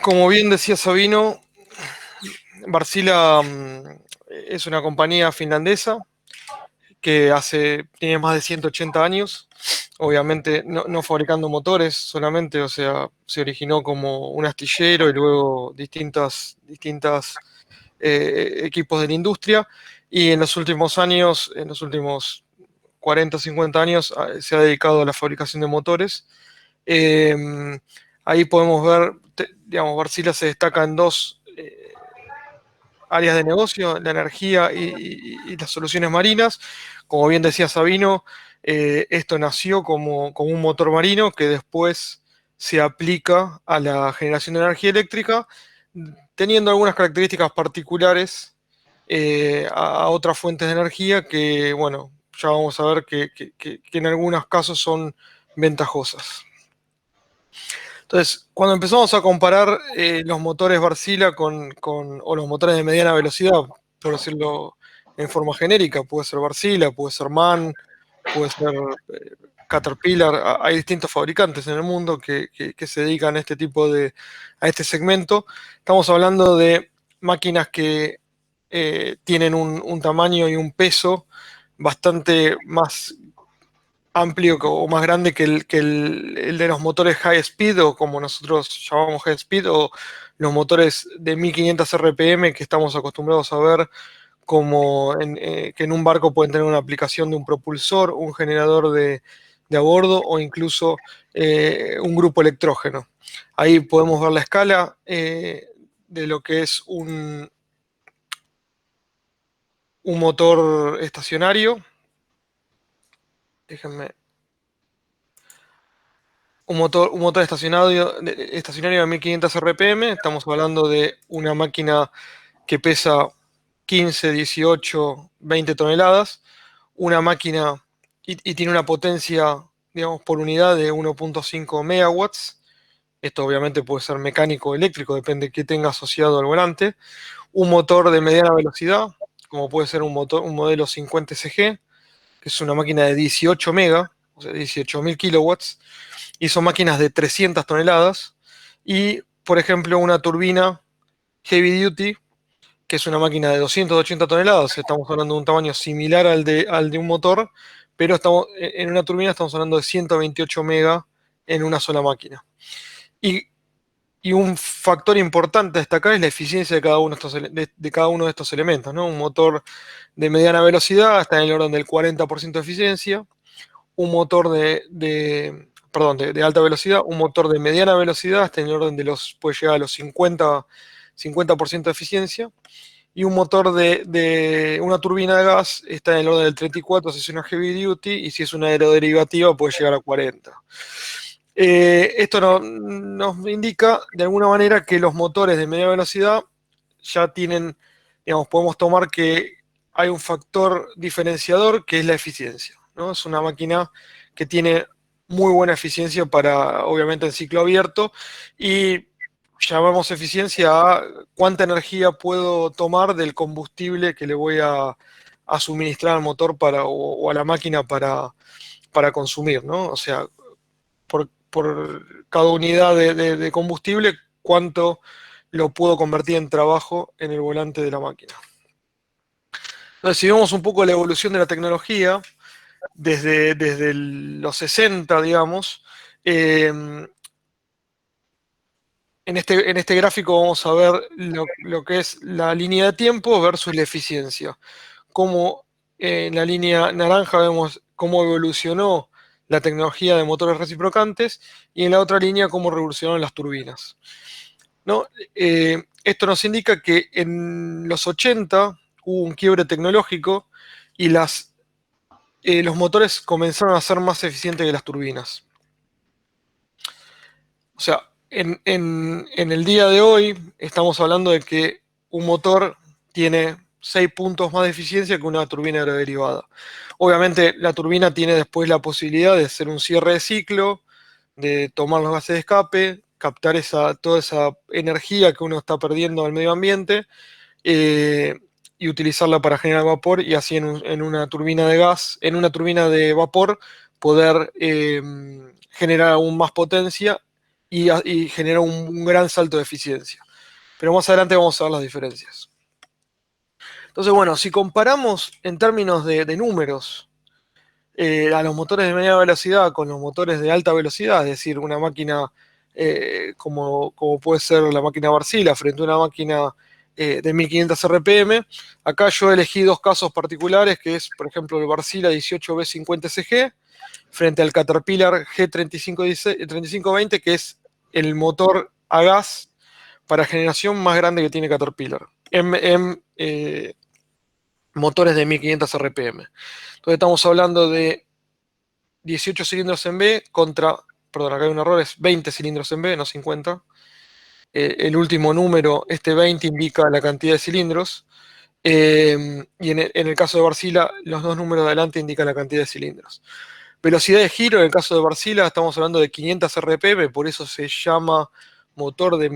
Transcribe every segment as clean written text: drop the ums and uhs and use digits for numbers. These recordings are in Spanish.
Como bien decía Sabino, Wärtsilä es una compañía finlandesa que tiene más de 180 años, obviamente no fabricando motores solamente, o sea, se originó como un astillero y luego distintas equipos de la industria, y en los últimos años, en los últimos 40 o 50 años, se ha dedicado a la fabricación de motores. Eh, Ahí podemos ver, digamos, Wärtsilä se destaca en dos áreas de negocio, la energía y las soluciones marinas. Como bien decía Sabino, esto nació como un motor marino que después se aplica a la generación de energía eléctrica, teniendo algunas características particulares a otras fuentes de energía que, bueno, ya vamos a ver que en algunos casos son ventajosas. Entonces, cuando empezamos a comparar los motores Wärtsilä o los motores de mediana velocidad, por decirlo en forma genérica, puede ser Wärtsilä, puede ser MAN, puede ser Caterpillar, hay distintos fabricantes en el mundo que se dedican a a este segmento. Estamos hablando de máquinas que tienen un tamaño y un peso bastante más amplio o más grande el de los motores high speed, o como nosotros llamamos high speed, o los motores de 1500 RPM que estamos acostumbrados a ver que en un barco pueden tener una aplicación de un propulsor, un generador de a bordo o incluso un grupo electrógeno. Ahí podemos ver la escala de lo que es un motor estacionario. Déjenme. Un motor estacionario de 1500 RPM, estamos hablando de una máquina que pesa 15, 18, 20 toneladas, una máquina y tiene una potencia, digamos, por unidad de 1.5 megawatts. Esto obviamente puede ser mecánico o eléctrico, depende de qué tenga asociado al volante. Un motor de mediana velocidad, como puede ser un modelo 50 SG, que es una máquina de 18 mega, o sea, 18.000 kilowatts, y son máquinas de 300 toneladas. Y, por ejemplo, una turbina heavy duty, que es una máquina de 280 toneladas, estamos hablando de un tamaño similar al de un motor, pero en una turbina estamos hablando de 128 mega en una sola máquina. Y, y un factor importante a destacar es la eficiencia de cada uno de estos elementos, ¿no? Un motor de mediana velocidad está en el orden del 40% de eficiencia, un motor de alta velocidad, un motor de mediana velocidad hasta en el orden puede llegar a los 50% de eficiencia, y un motor de una turbina de gas está en el orden del 34 si es una heavy duty, y si es una aeroderivativa puede llegar a 40. Esto nos indica de alguna manera que los motores de media velocidad ya tienen, digamos, podemos tomar que hay un factor diferenciador que es la eficiencia, ¿no? Es una máquina que tiene muy buena eficiencia obviamente, en ciclo abierto, y llamamos eficiencia a cuánta energía puedo tomar del combustible que le voy a suministrar al motor o a la máquina para consumir, ¿no? O sea, por cada unidad de combustible, cuánto lo puedo convertir en trabajo en el volante de la máquina. Entonces, si vemos un poco la evolución de la tecnología, desde los 60, digamos, en este gráfico vamos a ver lo que es la línea de tiempo versus la eficiencia. Como en la línea naranja vemos cómo evolucionó la tecnología de motores reciprocantes, y en la otra línea cómo revolucionaron las turbinas, ¿no? Esto nos indica que en los 80 hubo un quiebre tecnológico y los motores comenzaron a ser más eficientes que las turbinas. O sea, en el día de hoy estamos hablando de que un motor tiene 6 puntos más de eficiencia que una turbina aeroderivada. Obviamente la turbina tiene después la posibilidad de hacer un cierre de ciclo, de tomar los gases de escape, captar toda esa energía que uno está perdiendo al medio ambiente, y utilizarla para generar vapor, y así en una turbina de gas, en una turbina de vapor, poder generar aún más potencia y genera un gran salto de eficiencia. Pero más adelante vamos a ver las diferencias. Entonces, bueno, si comparamos en términos de números a los motores de media velocidad con los motores de alta velocidad, es decir, una máquina como puede ser la máquina Wärtsilä frente a una máquina de 1500 RPM, acá yo elegí dos casos particulares, que es, por ejemplo, el Wärtsilä 18B50SG frente al Caterpillar G3520, que es el motor a gas para generación más grande que tiene Caterpillar, en motores de 1500 RPM. Entonces estamos hablando de 18 cilindros en B contra, perdón, acá hay un error, es 20 cilindros en B, no 50. El último número, este 20, indica la cantidad de cilindros. Y en el caso de Wärtsilä, los dos números de adelante indican la cantidad de cilindros. Velocidad de giro, en el caso de Wärtsilä, estamos hablando de 500 RPM, por eso se llama motor de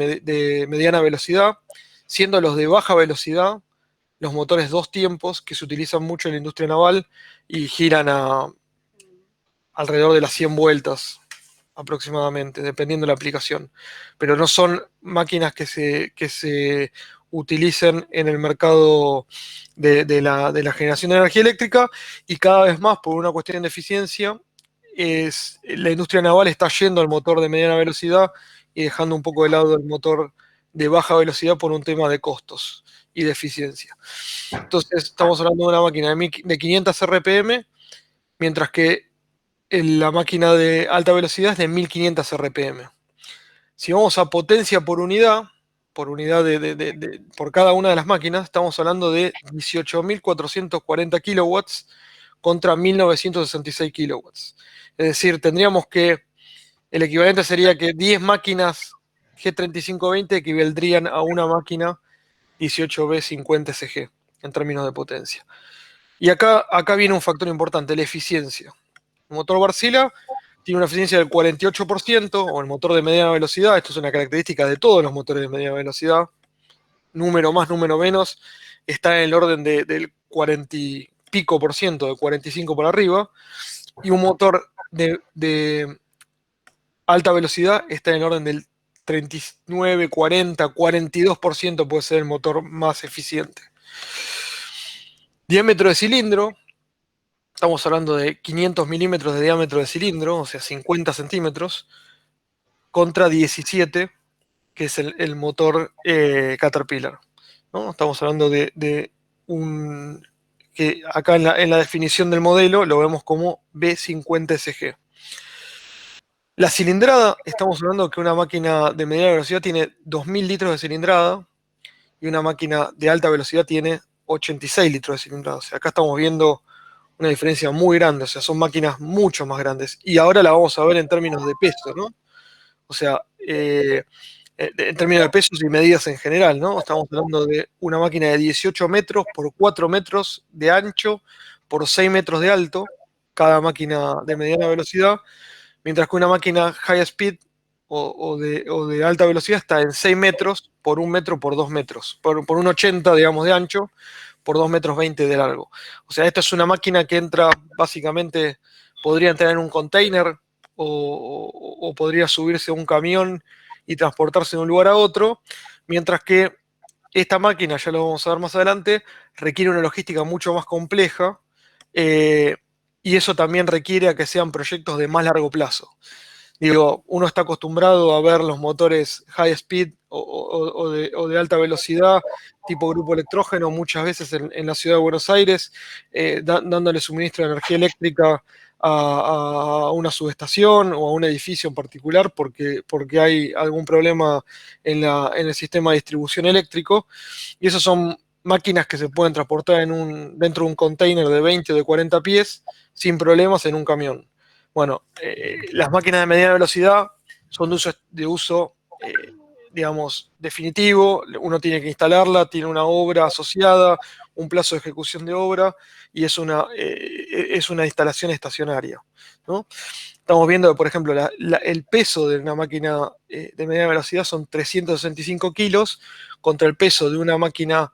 mediana velocidad, siendo los de baja velocidad los motores dos tiempos que se utilizan mucho en la industria naval y giran alrededor de las 100 vueltas aproximadamente, dependiendo de la aplicación. Pero no son máquinas que se utilicen en el mercado de la generación de energía eléctrica, y cada vez más, por una cuestión de eficiencia, la industria naval está yendo al motor de mediana velocidad y dejando un poco de lado el motor de baja velocidad por un tema de costos y de eficiencia. Entonces estamos hablando de una máquina de 500 RPM, mientras que la máquina de alta velocidad es de 1500 RPM. Si vamos a potencia por unidad por cada una de las máquinas, estamos hablando de 18.440 kilowatts contra 1.966 kilowatts. Es decir, el equivalente sería que 10 máquinas G3520 equivaldrían a una máquina 18B50SG en términos de potencia. Y acá viene un factor importante, la eficiencia. El motor Wärtsilä tiene una eficiencia del 48%, o el motor de mediana velocidad, esto es una característica de todos los motores de mediana velocidad, número más, número menos, está en el orden del 40 y pico por ciento, de 45 por arriba, y un motor de alta velocidad está en el orden del 39, 40, 42% puede ser el motor más eficiente. Diámetro de cilindro, estamos hablando de 500 milímetros de diámetro de cilindro, o sea, 50 centímetros, contra 17, que es el motor Caterpillar, ¿no? Estamos hablando de un... que acá en la definición del modelo lo vemos como B50SG. La cilindrada, estamos hablando que una máquina de mediana velocidad tiene 2000 litros de cilindrada y una máquina de alta velocidad tiene 86 litros de cilindrada. O sea, acá estamos viendo una diferencia muy grande, o sea, son máquinas mucho más grandes. Y ahora la vamos a ver en términos de peso, ¿no? O sea, en términos de pesos y medidas en general, ¿no? Estamos hablando de una máquina de 18 metros por 4 metros de ancho por 6 metros de alto, cada máquina de mediana velocidad, mientras que una máquina high speed o de alta velocidad está en 6 metros por 1 metro por 2 metros, por 1,80, digamos, de ancho, por 2 metros 20 de largo. O sea, esta es una máquina que entra, básicamente, podría entrar en un container o podría subirse a un camión y transportarse de un lugar a otro, mientras que esta máquina, ya lo vamos a ver más adelante, requiere una logística mucho más compleja, y eso también requiere a que sean proyectos de más largo plazo. Digo, uno está acostumbrado a ver los motores high speed o de alta velocidad, tipo grupo electrógeno, muchas veces en la ciudad de Buenos Aires, dándole suministro de energía eléctrica a una subestación o a un edificio en particular porque hay algún problema en el sistema de distribución eléctrico. Y esas son máquinas que se pueden transportar dentro de un container de 20 o de 40 pies sin problemas en un camión. Bueno, las máquinas de mediana velocidad son de uso digamos, definitivo. Uno tiene que instalarla, tiene una obra asociada, un plazo de ejecución de obra, y es una instalación estacionaria, ¿no? Estamos viendo, por ejemplo, el peso de una máquina de mediana velocidad son 365 kilos contra el peso de una máquina...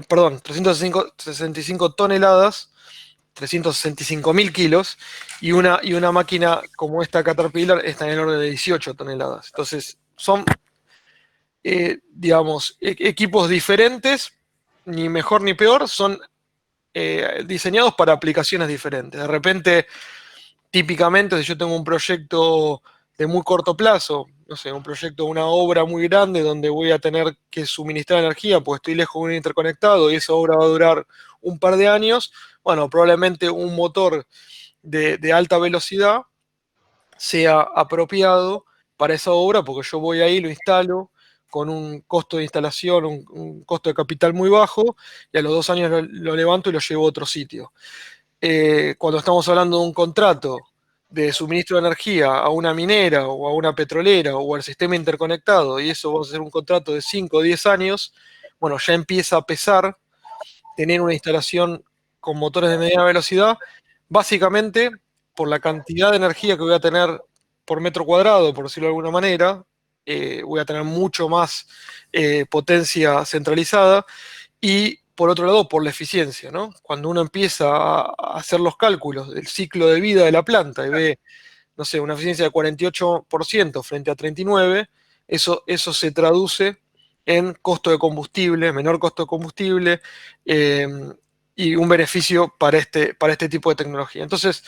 perdón, 365 toneladas 365.000 kilos, y una máquina como esta Caterpillar está en el orden de 18 toneladas. Entonces, son, digamos, equipos diferentes, ni mejor ni peor, son diseñados para aplicaciones diferentes. De repente, típicamente, si yo tengo un proyecto de muy corto plazo, no sé, un proyecto, una obra muy grande donde voy a tener que suministrar energía porque estoy lejos de un interconectado y esa obra va a durar un par de años, bueno, probablemente un motor de alta velocidad sea apropiado para esa obra porque yo voy ahí, lo instalo con un costo de instalación, un costo de capital muy bajo, y a los 2 años lo levanto y lo llevo a otro sitio. Cuando estamos hablando de un contrato de suministro de energía a una minera o a una petrolera o al sistema interconectado, y eso va a ser un contrato de 5 o 10 años, bueno, ya empieza a pesar tener una instalación con motores de mediana velocidad, básicamente por la cantidad de energía que voy a tener por metro cuadrado, por decirlo de alguna manera. Voy a tener mucho más potencia centralizada, y por otro lado, por la eficiencia, ¿no? Cuando uno empieza a hacer los cálculos del ciclo de vida de la planta y ve, no sé, una eficiencia de 48% frente a 39%, eso se traduce en costo de combustible, menor costo de combustible, eh, y un beneficio para este tipo de tecnología. Entonces,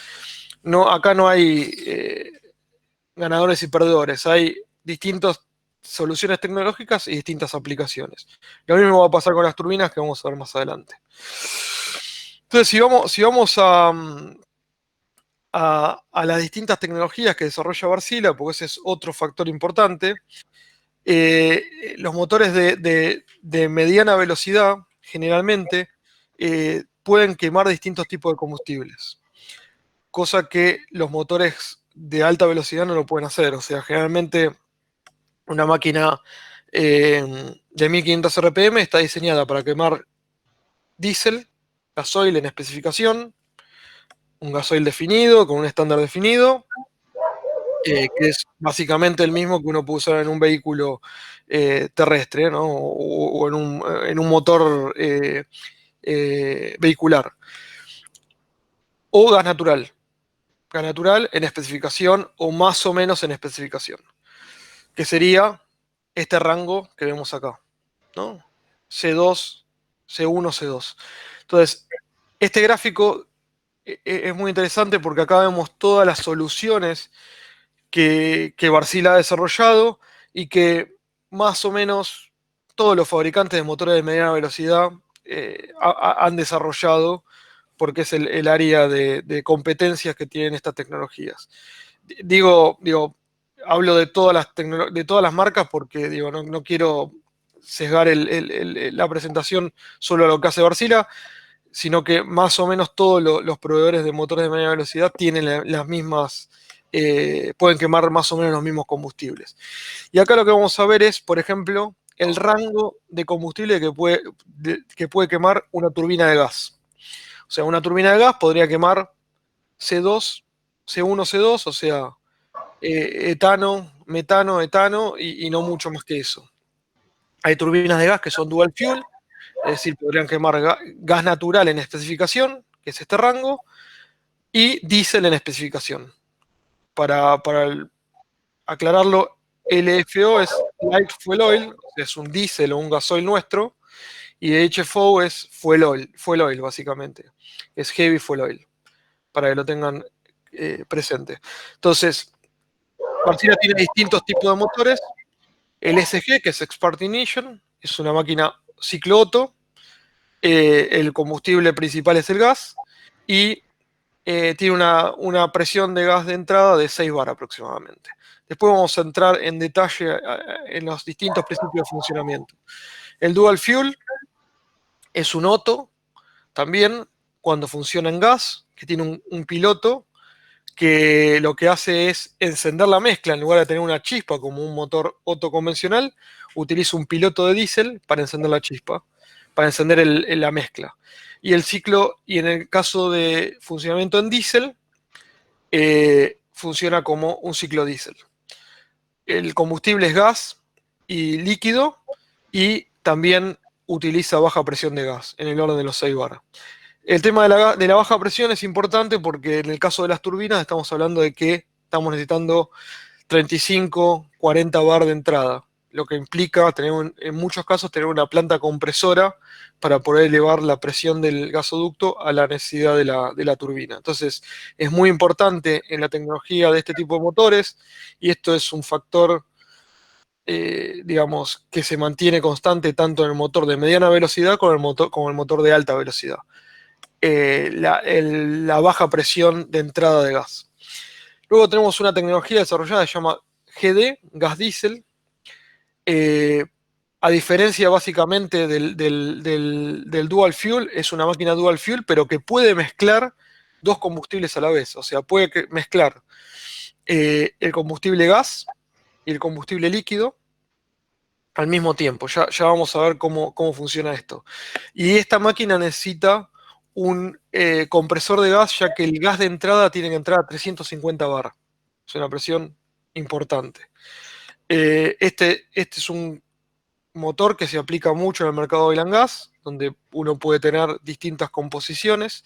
no, acá no hay ganadores y perdedores, hay distintas soluciones tecnológicas y distintas aplicaciones. Lo mismo va a pasar con las turbinas, que vamos a ver más adelante. Entonces, si vamos a las distintas tecnologías que desarrolla Wärtsilä, porque ese es otro factor importante, los motores de mediana velocidad generalmente pueden quemar distintos tipos de combustibles, cosa que los motores de alta velocidad no lo pueden hacer. O sea, generalmente una máquina de 1500 RPM está diseñada para quemar diésel, gasoil en especificación, un gasoil definido, con un estándar definido, que es básicamente el mismo que uno puede usar en un vehículo terrestre, ¿no? O en un motor vehicular. O gas natural en especificación o más o menos en especificación, que sería este rango que vemos acá, ¿no? C2, C1, C2. Entonces, este gráfico es muy interesante porque acá vemos todas las soluciones que Wärtsilä ha desarrollado y que más o menos todos los fabricantes de motores de mediana velocidad han desarrollado, porque es el área de competencias que tienen estas tecnologías. Digo, hablo de de todas las marcas porque digo, no quiero sesgar la presentación solo a lo que hace Wärtsilä, sino que más o menos todos los proveedores de motores de media velocidad tienen las mismas, pueden quemar más o menos los mismos combustibles. Y acá lo que vamos a ver es, por ejemplo, el rango de combustible que puede quemar una turbina de gas. O sea, una turbina de gas podría quemar C2, C1, C2, o sea, etano, metano, etano, y no mucho más que eso. Hay turbinas de gas que son dual fuel, es decir, podrían quemar gas natural en especificación, que es este rango, y diésel en especificación. Para aclararlo, LFO es Light Fuel Oil, es un diésel o un gasoil nuestro, y HFO es fuel oil básicamente, es Heavy Fuel Oil, para que lo tengan presente. Entonces, Wärtsilä tiene distintos tipos de motores. El SG, que es Expert Ignition, es una máquina ciclo Otto. El combustible principal es el gas y tiene una presión de gas de entrada de 6 bar aproximadamente. Después vamos a entrar en detalle en los distintos principios de funcionamiento. El Dual Fuel es un Otto también cuando funciona en gas, que tiene un piloto que lo que hace es encender la mezcla en lugar de tener una chispa como un motor Otto convencional, utiliza un piloto de diésel para encender la chispa, para encender la mezcla. Y el ciclo, y en el caso de funcionamiento en diésel, funciona como un ciclo diésel. El combustible es gas y líquido, y también utiliza baja presión de gas, en el orden de los 6 bar. El tema de la baja presión es importante porque en el caso de las turbinas estamos hablando de que estamos necesitando 35, 40 bar de entrada, lo que implica tener en muchos casos tener una planta compresora para poder elevar la presión del gasoducto a la necesidad de la turbina. Entonces, es muy importante en la tecnología de este tipo de motores y esto es un factor, digamos, que se mantiene constante tanto en el motor de mediana velocidad como el motor de alta velocidad. La baja presión de entrada de gas. Luego tenemos una tecnología desarrollada que se llama GD, gas diésel. Eh, a diferencia básicamente del dual fuel, es una máquina dual fuel, pero que puede mezclar dos combustibles a la vez. O sea, puede mezclar el combustible gas y el combustible líquido al mismo tiempo. Ya vamos a ver cómo funciona esto. Y esta máquina necesita un compresor de gas, ya que el gas de entrada tiene que entrar a 350 bar. Es una presión importante. Este es un motor que se aplica mucho en el mercado de oil and gas, donde uno puede tener distintas composiciones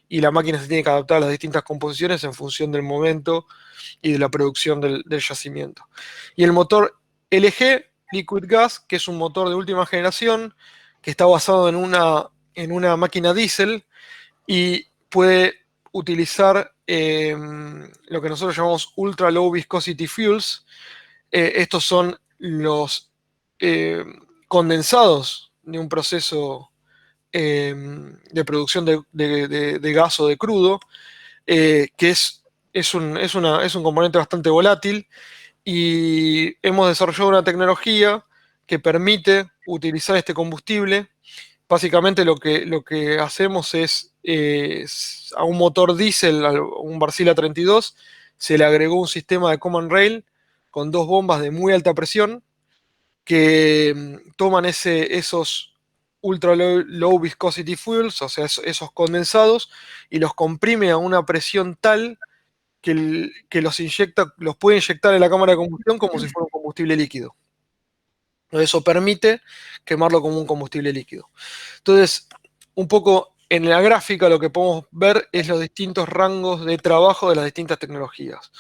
y la máquina se tiene que adaptar a las distintas composiciones en función del momento y de la producción del yacimiento. Y el motor LG, Liquid Gas, que es un motor de última generación, que está basado en una máquina diésel y puede utilizar lo que nosotros llamamos Ultra Low Viscosity Fuels. Estos son los eh, condensados de un proceso de producción de gas o de crudo, que es un componente bastante volátil y hemos desarrollado una tecnología que permite utilizar este combustible. Básicamente lo que hacemos es a un motor diésel, a un Wärtsilä 32, se le agregó un sistema de command rail con dos bombas de muy alta presión que toman esos ultra low viscosity fuels, o sea, esos condensados, y los comprime a una presión tal que los puede inyectar en la cámara de combustión como si fuera un combustible líquido. Eso permite quemarlo como un combustible líquido. Entonces, un poco en la gráfica lo que podemos ver es los distintos rangos de trabajo de las distintas tecnologías.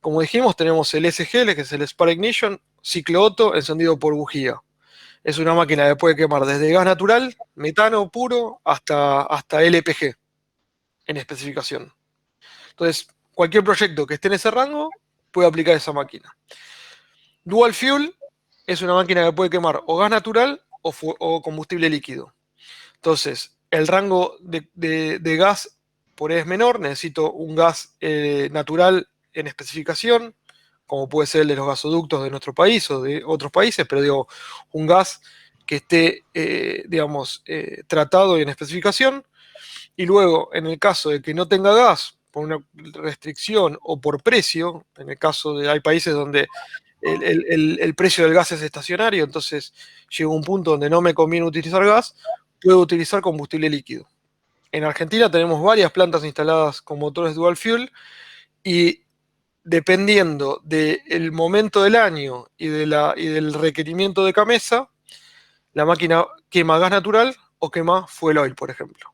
Como dijimos, tenemos el SGL, que es el Spark Ignition, ciclo Otto, encendido por bujía. Es una máquina que puede quemar desde gas natural, metano puro, hasta LPG en especificación. Entonces, cualquier proyecto que esté en ese rango puede aplicar esa máquina. Dual Fuel es una máquina que puede quemar o gas natural o combustible líquido. Entonces, el rango de gas por ahí es menor, necesito un gas natural en especificación, como puede ser el de los gasoductos de nuestro país o de otros países, pero digo, un gas que esté, digamos, tratado y en especificación. Y luego, en el caso de que no tenga gas, por una restricción o por precio, en el caso de hay países donde el precio del gas es estacionario, entonces llega un punto donde no me conviene utilizar gas, puedo utilizar combustible líquido. En Argentina tenemos varias plantas instaladas con motores dual fuel y dependiendo del momento del año y del requerimiento de Camesa, la máquina quema gas natural o quema fuel oil, por ejemplo,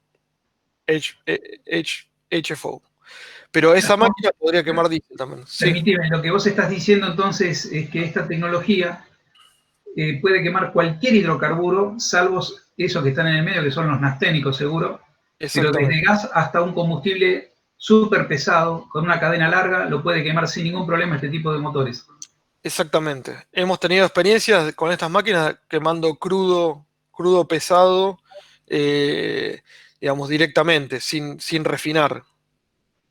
HFO. Pero esa máquina podría quemar diésel también. Sí, Permíteme, lo que vos estás diciendo entonces es que esta tecnología puede quemar cualquier hidrocarburo, salvo esos que están en el medio, que son los nasténicos seguro, pero desde exactamente. gas hasta un combustible súper pesado, con una cadena larga, lo puede quemar sin ningún problema este tipo de motores. Exactamente. Hemos tenido experiencias con estas máquinas quemando crudo pesado, eh, digamos, directamente, sin refinar.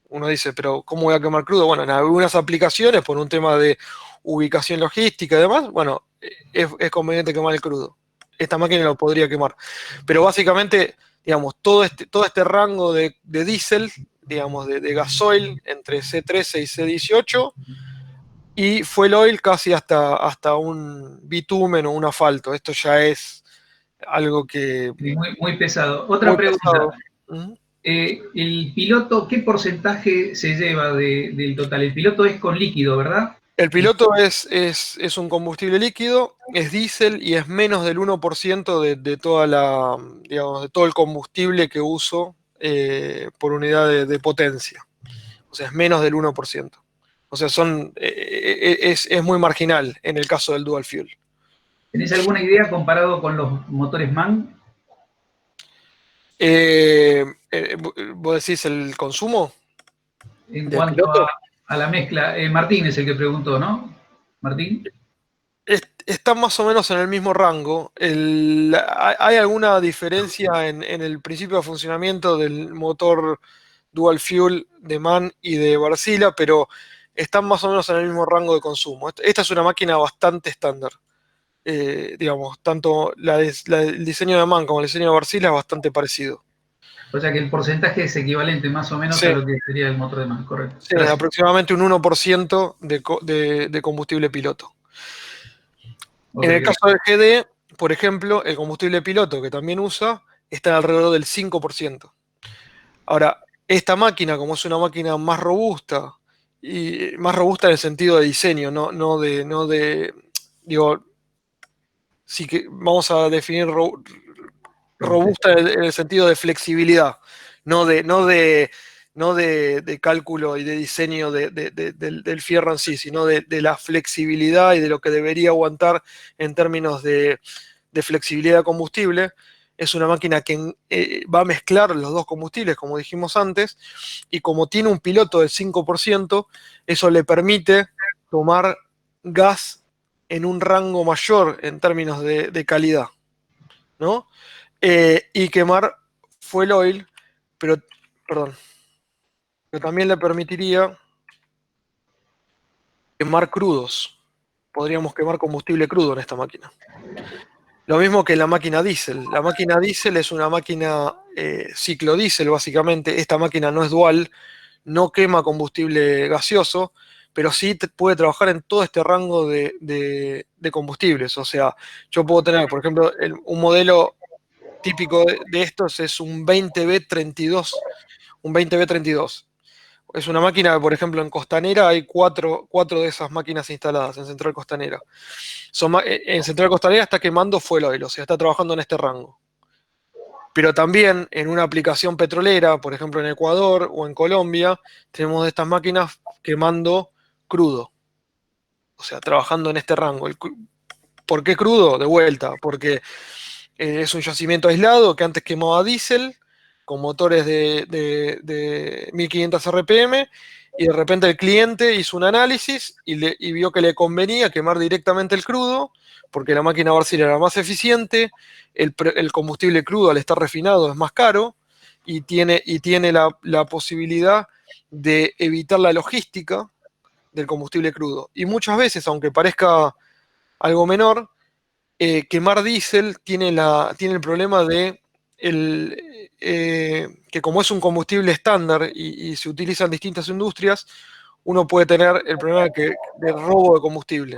Uno dice, pero ¿cómo voy a quemar crudo? Bueno, en algunas aplicaciones, por un tema de ubicación logística y demás, bueno, es conveniente quemar el crudo. Esta máquina lo podría quemar. Pero básicamente, digamos, todo este rango de diésel, digamos, de gasoil entre C13 y C18, y fuel oil casi hasta un bitumen o un asfalto. Esto ya es algo que Muy, muy pesado. Otra muy pregunta. pesado. Ujú. ¿El piloto qué porcentaje se lleva del total? El piloto es con líquido, ¿verdad? El piloto es un combustible líquido, es diésel y es menos del 1% de toda digamos, de todo el combustible que uso por unidad de potencia. O sea, es menos del 1%. O sea, es muy marginal en el caso del dual fuel. ¿Tenés alguna idea comparado con los motores MAN? ¿Vos decís el consumo En del cuanto piloto? a la mezcla, Martín es el que preguntó, ¿no? Martín. Está más o menos en el mismo rango. Hay alguna diferencia en el principio de funcionamiento del motor dual fuel de MAN y de Wärtsilä, pero están más o menos en el mismo rango de consumo. Esta es una máquina bastante estándar. Digamos, tanto el diseño de MAN como el diseño de Wärtsilä es bastante parecido. O sea que el porcentaje es equivalente más o menos a Sí, lo que sería el motor de MAN, correcto. sí, Gracias. aproximadamente un 1% de combustible piloto. Ok, En el gracias. caso del GD, por ejemplo, el combustible piloto que también usa está alrededor del 5%. Ahora, esta máquina, como es una máquina más robusta, y más robusta en el sentido de diseño, digo, sí que vamos a definir Robustez. robusta en el sentido de flexibilidad, no de cálculo y de diseño del fierro en sí, sino de la flexibilidad y de lo que debería aguantar en términos de flexibilidad de combustible. Es una máquina que va a mezclar los dos combustibles, como dijimos antes, y como tiene un piloto del 5%, eso le permite tomar gas en un rango mayor en términos de calidad, ¿no? Y quemar fuel oil, pero, perdón, pero también le permitiría quemar crudos. Podríamos quemar combustible crudo en esta máquina. Lo mismo que la máquina diésel. La máquina diésel es una máquina ciclo diésel, básicamente. Esta máquina no es dual, no quema combustible gaseoso, pero sí puede trabajar en todo este rango de combustibles. O sea, yo puedo tener, por ejemplo, un modelo típico de estos es un 20B32. Un 20B32. Es una máquina, por ejemplo, en Costanera hay cuatro de esas máquinas instaladas en Central Costanera. En Central Costanera está quemando fuel oil, o sea, está trabajando en este rango. Pero también en una aplicación petrolera, por ejemplo en Ecuador o en Colombia, tenemos de estas máquinas quemando crudo, o sea, trabajando en este rango. ¿Por qué crudo? De vuelta, porque es un yacimiento aislado que antes quemaba diésel con motores de 1500 RPM y de repente el cliente hizo un análisis y vio que le convenía quemar directamente el crudo porque la máquina Wärtsilä era más eficiente, el combustible crudo al estar refinado es más caro y tiene la posibilidad de evitar la logística del combustible crudo. Y muchas veces, aunque parezca algo menor, quemar diésel tiene el problema de que como es un combustible estándar y se utiliza en distintas industrias, uno puede tener el problema de robo de combustible.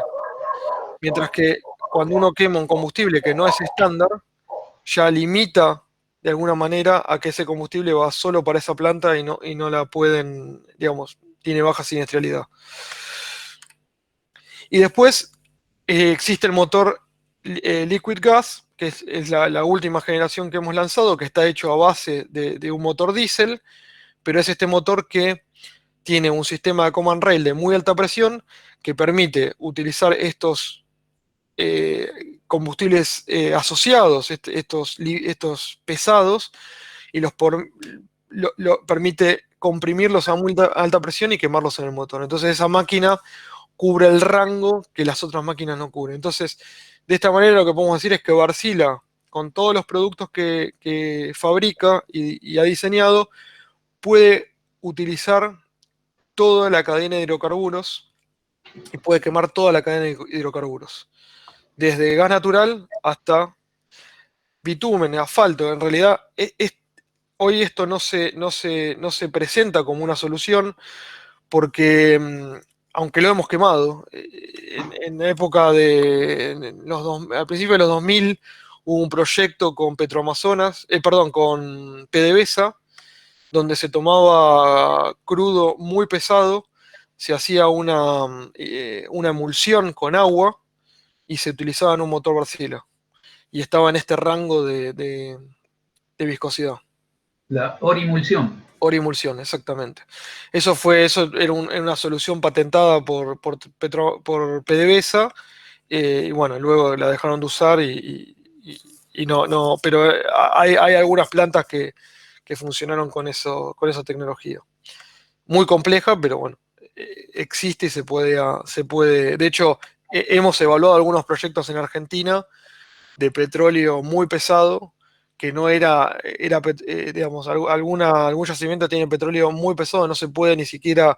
Mientras que cuando uno quema un combustible que no es estándar, ya limita de alguna manera a que ese combustible va solo para esa planta y no la pueden, digamos, tiene baja siniestralidad. Y después existe el motor Liquid Gas, que es la última generación que hemos lanzado, que está hecho a base de un motor diésel, pero es este motor que tiene un sistema de command rail de muy alta presión que permite utilizar estos combustibles asociados, estos pesados, y permite comprimirlos a muy alta presión y quemarlos en el motor. Entonces esa máquina cubre el rango que las otras máquinas no cubren. Entonces, de esta manera lo que podemos decir es que Wärtsilä, con todos los productos que fabrica y ha diseñado, puede utilizar toda la cadena de hidrocarburos y puede quemar toda la cadena de hidrocarburos, desde gas natural hasta bitumen, asfalto. En realidad, hoy esto no se presenta como una solución porque aunque lo hemos quemado, en la época al principio de los 2000 hubo un proyecto con Petroamazonas, perdón, con PDVSA, donde se tomaba crudo muy pesado, se hacía una emulsión con agua y se utilizaba en un motor Wärtsilä. Y estaba en este rango de viscosidad. La orimulsión. Orimulsión, exactamente. Eso era una solución patentada por PDVSA, y bueno, luego la dejaron de usar y no, pero hay algunas plantas que funcionaron con esa tecnología. Muy compleja, pero bueno, existe y se puede. De hecho, hemos evaluado algunos proyectos en Argentina de petróleo muy pesado, que no digamos, algún yacimiento tiene petróleo muy pesado, no se puede ni siquiera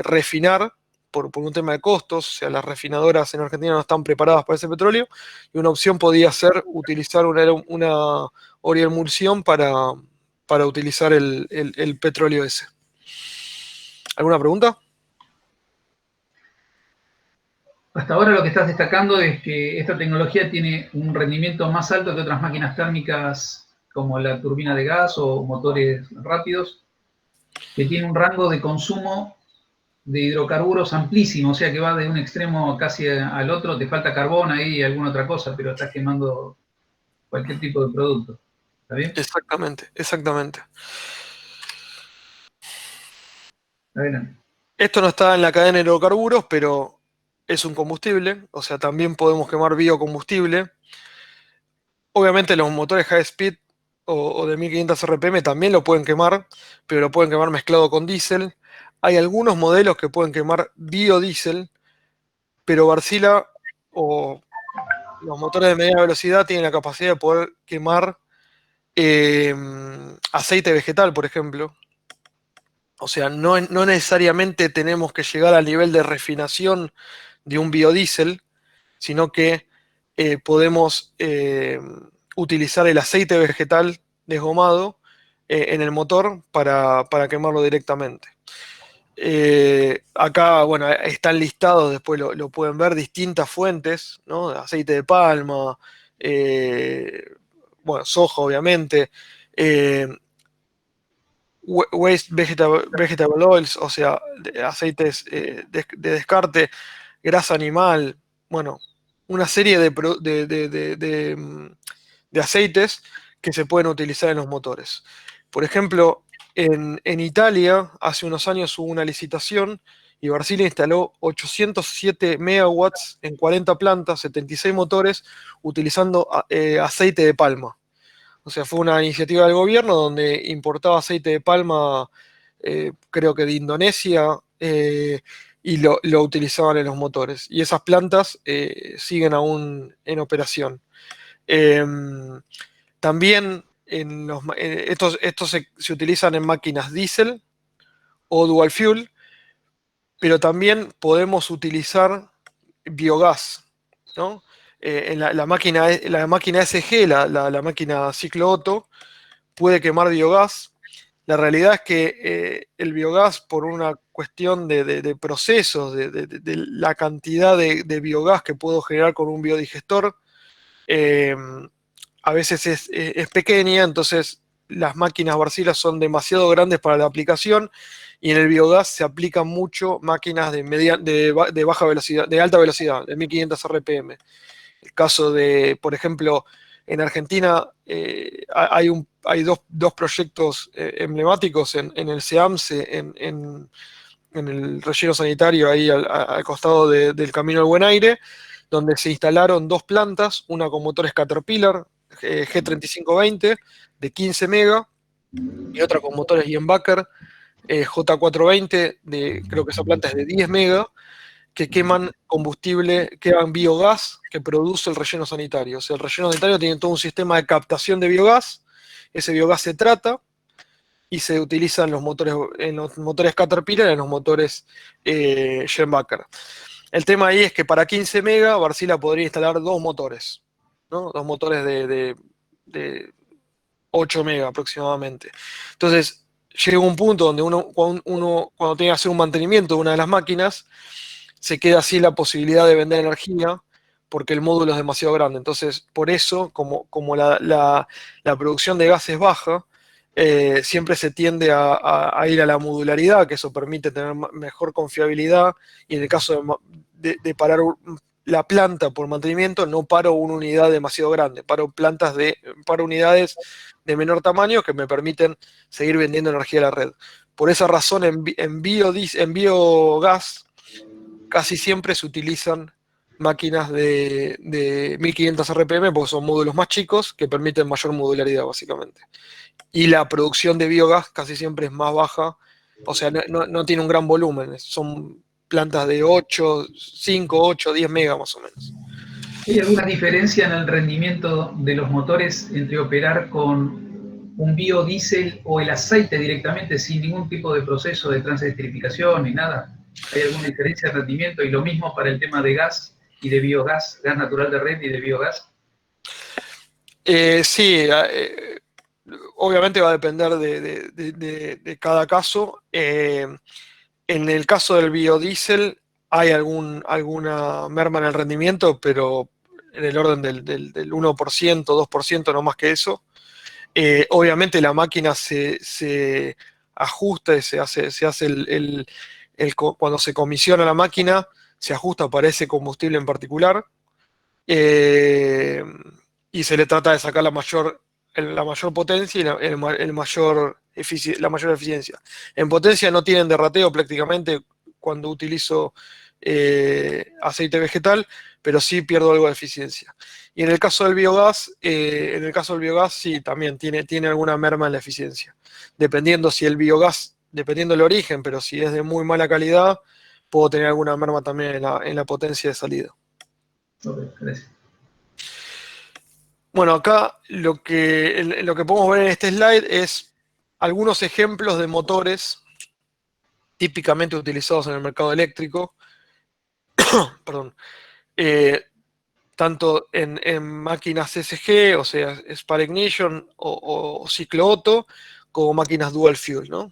refinar por un tema de costos, o sea, las refinadoras en Argentina no están preparadas para ese petróleo, y una opción podía ser utilizar una oleoemulsión para utilizar el petróleo ese. ¿Alguna pregunta? Hasta ahora lo que estás destacando es que esta tecnología tiene un rendimiento más alto que otras máquinas térmicas como la turbina de gas o motores rápidos, que tiene un rango de consumo de hidrocarburos amplísimo, o sea que va de un extremo casi al otro, te falta carbón ahí y alguna otra cosa, pero estás quemando cualquier tipo de producto. ¿Está bien? Exactamente, exactamente. Adelante. Esto no está en la cadena de hidrocarburos, pero es un combustible, o sea, también podemos quemar biocombustible. Obviamente los motores high speed o de 1500 RPM también lo pueden quemar, pero lo pueden quemar mezclado con diésel. Hay algunos modelos que pueden quemar biodiesel, pero Wärtsilä o los motores de media velocidad tienen la capacidad de poder quemar eh, aceite vegetal, por ejemplo. O sea, no necesariamente tenemos que llegar al nivel de refinación de un biodiesel, sino que podemos utilizar el aceite vegetal desgomado en el motor para quemarlo directamente. Acá, bueno, están listados, después lo pueden ver, distintas fuentes, ¿no? Aceite de palma, eh, bueno, soja, obviamente, eh, waste vegetable oils, o sea, aceites de descarte, grasa animal, bueno, una serie de aceites que se pueden utilizar en los motores. Por ejemplo, en Italia hace unos años hubo una licitación y Wärtsilä instaló 807 megawatts en 40 plantas, 76 motores, utilizando aceite de palma. O sea, fue una iniciativa del gobierno donde importaba aceite de palma, creo que de Indonesia, y lo utilizaban en los motores. Y esas plantas siguen aún en operación. También estos se utilizan en máquinas diésel o dual fuel, pero también podemos utilizar biogás, ¿no? En la máquina SG, la máquina ciclo Otto, puede quemar biogás. La realidad es que el biogás, por una cuestión de procesos, de la cantidad de biogás que puedo generar con un biodigestor, eh, a veces es pequeña, entonces las máquinas Wärtsilä son demasiado grandes para la aplicación, y en el biogás se aplican mucho máquinas de baja velocidad, de alta velocidad, de 1500 RPM. El caso de, por ejemplo, en Argentina hay dos proyectos emblemáticos en el SEAMSE, en el relleno sanitario, ahí al costado del Camino del Buen Aire, donde se instalaron dos plantas, una con motores Caterpillar G3520 de 15 mega y otra con motores Jenbacher J420, creo que esa planta es de 10 mega, que queman combustible, queman biogás que produce el relleno sanitario. O sea, el relleno sanitario tiene todo un sistema de captación de biogás, ese biogás se trata y se utiliza en los motores Caterpillar y en los motores Jenbacher. El tema ahí es que para 15 mega, Wärtsilä podría instalar dos motores, ¿no? Dos motores de 8 mega aproximadamente. Entonces, llega un punto donde cuando tiene que hacer un mantenimiento de una de las máquinas, se queda así la posibilidad de vender energía porque el módulo es demasiado grande. Entonces, por eso, como la producción de gas es baja, siempre se tiende a ir a la modularidad, que eso permite tener mejor confiabilidad, y en el caso de parar la planta por mantenimiento no paro una unidad demasiado grande, paro unidades de menor tamaño que me permiten seguir vendiendo energía a la red. Por esa razón, en biogás casi siempre se utilizan máquinas de 1500 RPM porque son módulos más chicos que permiten mayor modularidad, básicamente. Y la producción de biogás casi siempre es más baja, o sea, no tiene un gran volumen, son plantas de 8, 5, 8, 10 megas más o menos. ¿Hay alguna diferencia en el rendimiento de los motores entre operar con un biodiesel o el aceite directamente sin ningún tipo de proceso de transesterificación ni nada? ¿Hay alguna diferencia de rendimiento? Y lo mismo para el tema de gas y de biogás, gas natural de red y de biogás. Sí, obviamente va a depender de cada caso. En el caso del biodiesel hay alguna merma en el rendimiento, pero en el orden del 1%, 2%, no más que eso. Obviamente la máquina se ajusta, y se hace cuando se comisiona la máquina, se ajusta para ese combustible en particular. eh, y se le trata de sacar la mayor potencia y la mayor eficiencia. En potencia no tienen derrateo prácticamente cuando utilizo aceite vegetal, pero sí pierdo algo de eficiencia. Y en el caso del biogás sí, también tiene alguna merma en la eficiencia. Dependiendo del origen, pero si es de muy mala calidad, puedo tener alguna merma también en la potencia de salida. Ok, gracias. Bueno, acá lo que podemos ver en este slide es algunos ejemplos de motores típicamente utilizados en el mercado eléctrico, perdón, eh, tanto en máquinas SG, o sea, Spark Ignition o ciclo Otto, como máquinas Dual Fuel, ¿no?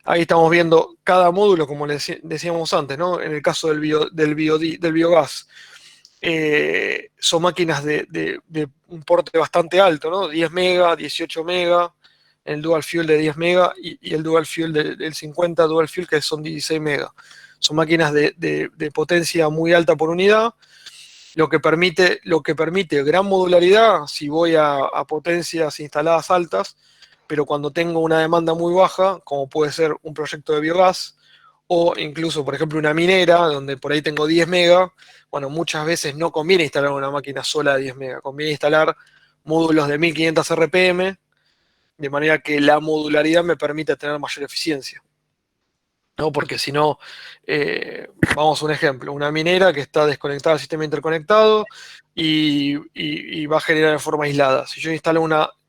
Ahí estamos viendo cada módulo, como decíamos antes, ¿no? En el caso del biogás, son máquinas de un porte bastante alto, ¿no? 10 mega, 18 mega, el Dual Fuel de 10 mega y el Dual Fuel del 50 Dual Fuel que son 16 mega. Son máquinas de potencia muy alta por unidad, lo que permite gran modularidad si voy a potencias instaladas altas, pero cuando tengo una demanda muy baja, como puede ser un proyecto de biogás, o incluso, por ejemplo, una minera, donde por ahí tengo 10 mega, bueno, muchas veces no conviene instalar una máquina sola de 10 mega, conviene instalar módulos de 1500 RPM, de manera que la modularidad me permite tener mayor eficiencia. ¿No? Porque si no, vamos a un ejemplo, una minera que está desconectada al sistema interconectado y va a generar de forma aislada. Si yo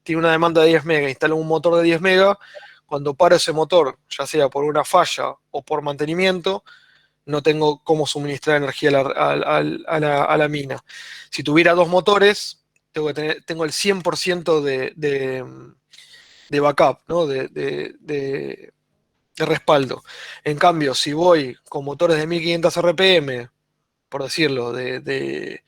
tiene una demanda de 10 mega, instalo un motor de 10 mega, cuando paro ese motor, ya sea por una falla o por mantenimiento, no tengo cómo suministrar energía a la mina. Si tuviera dos motores, tengo el 100% de backup, ¿no? De respaldo. En cambio, si voy con motores de 1500 RPM, por decirlo, de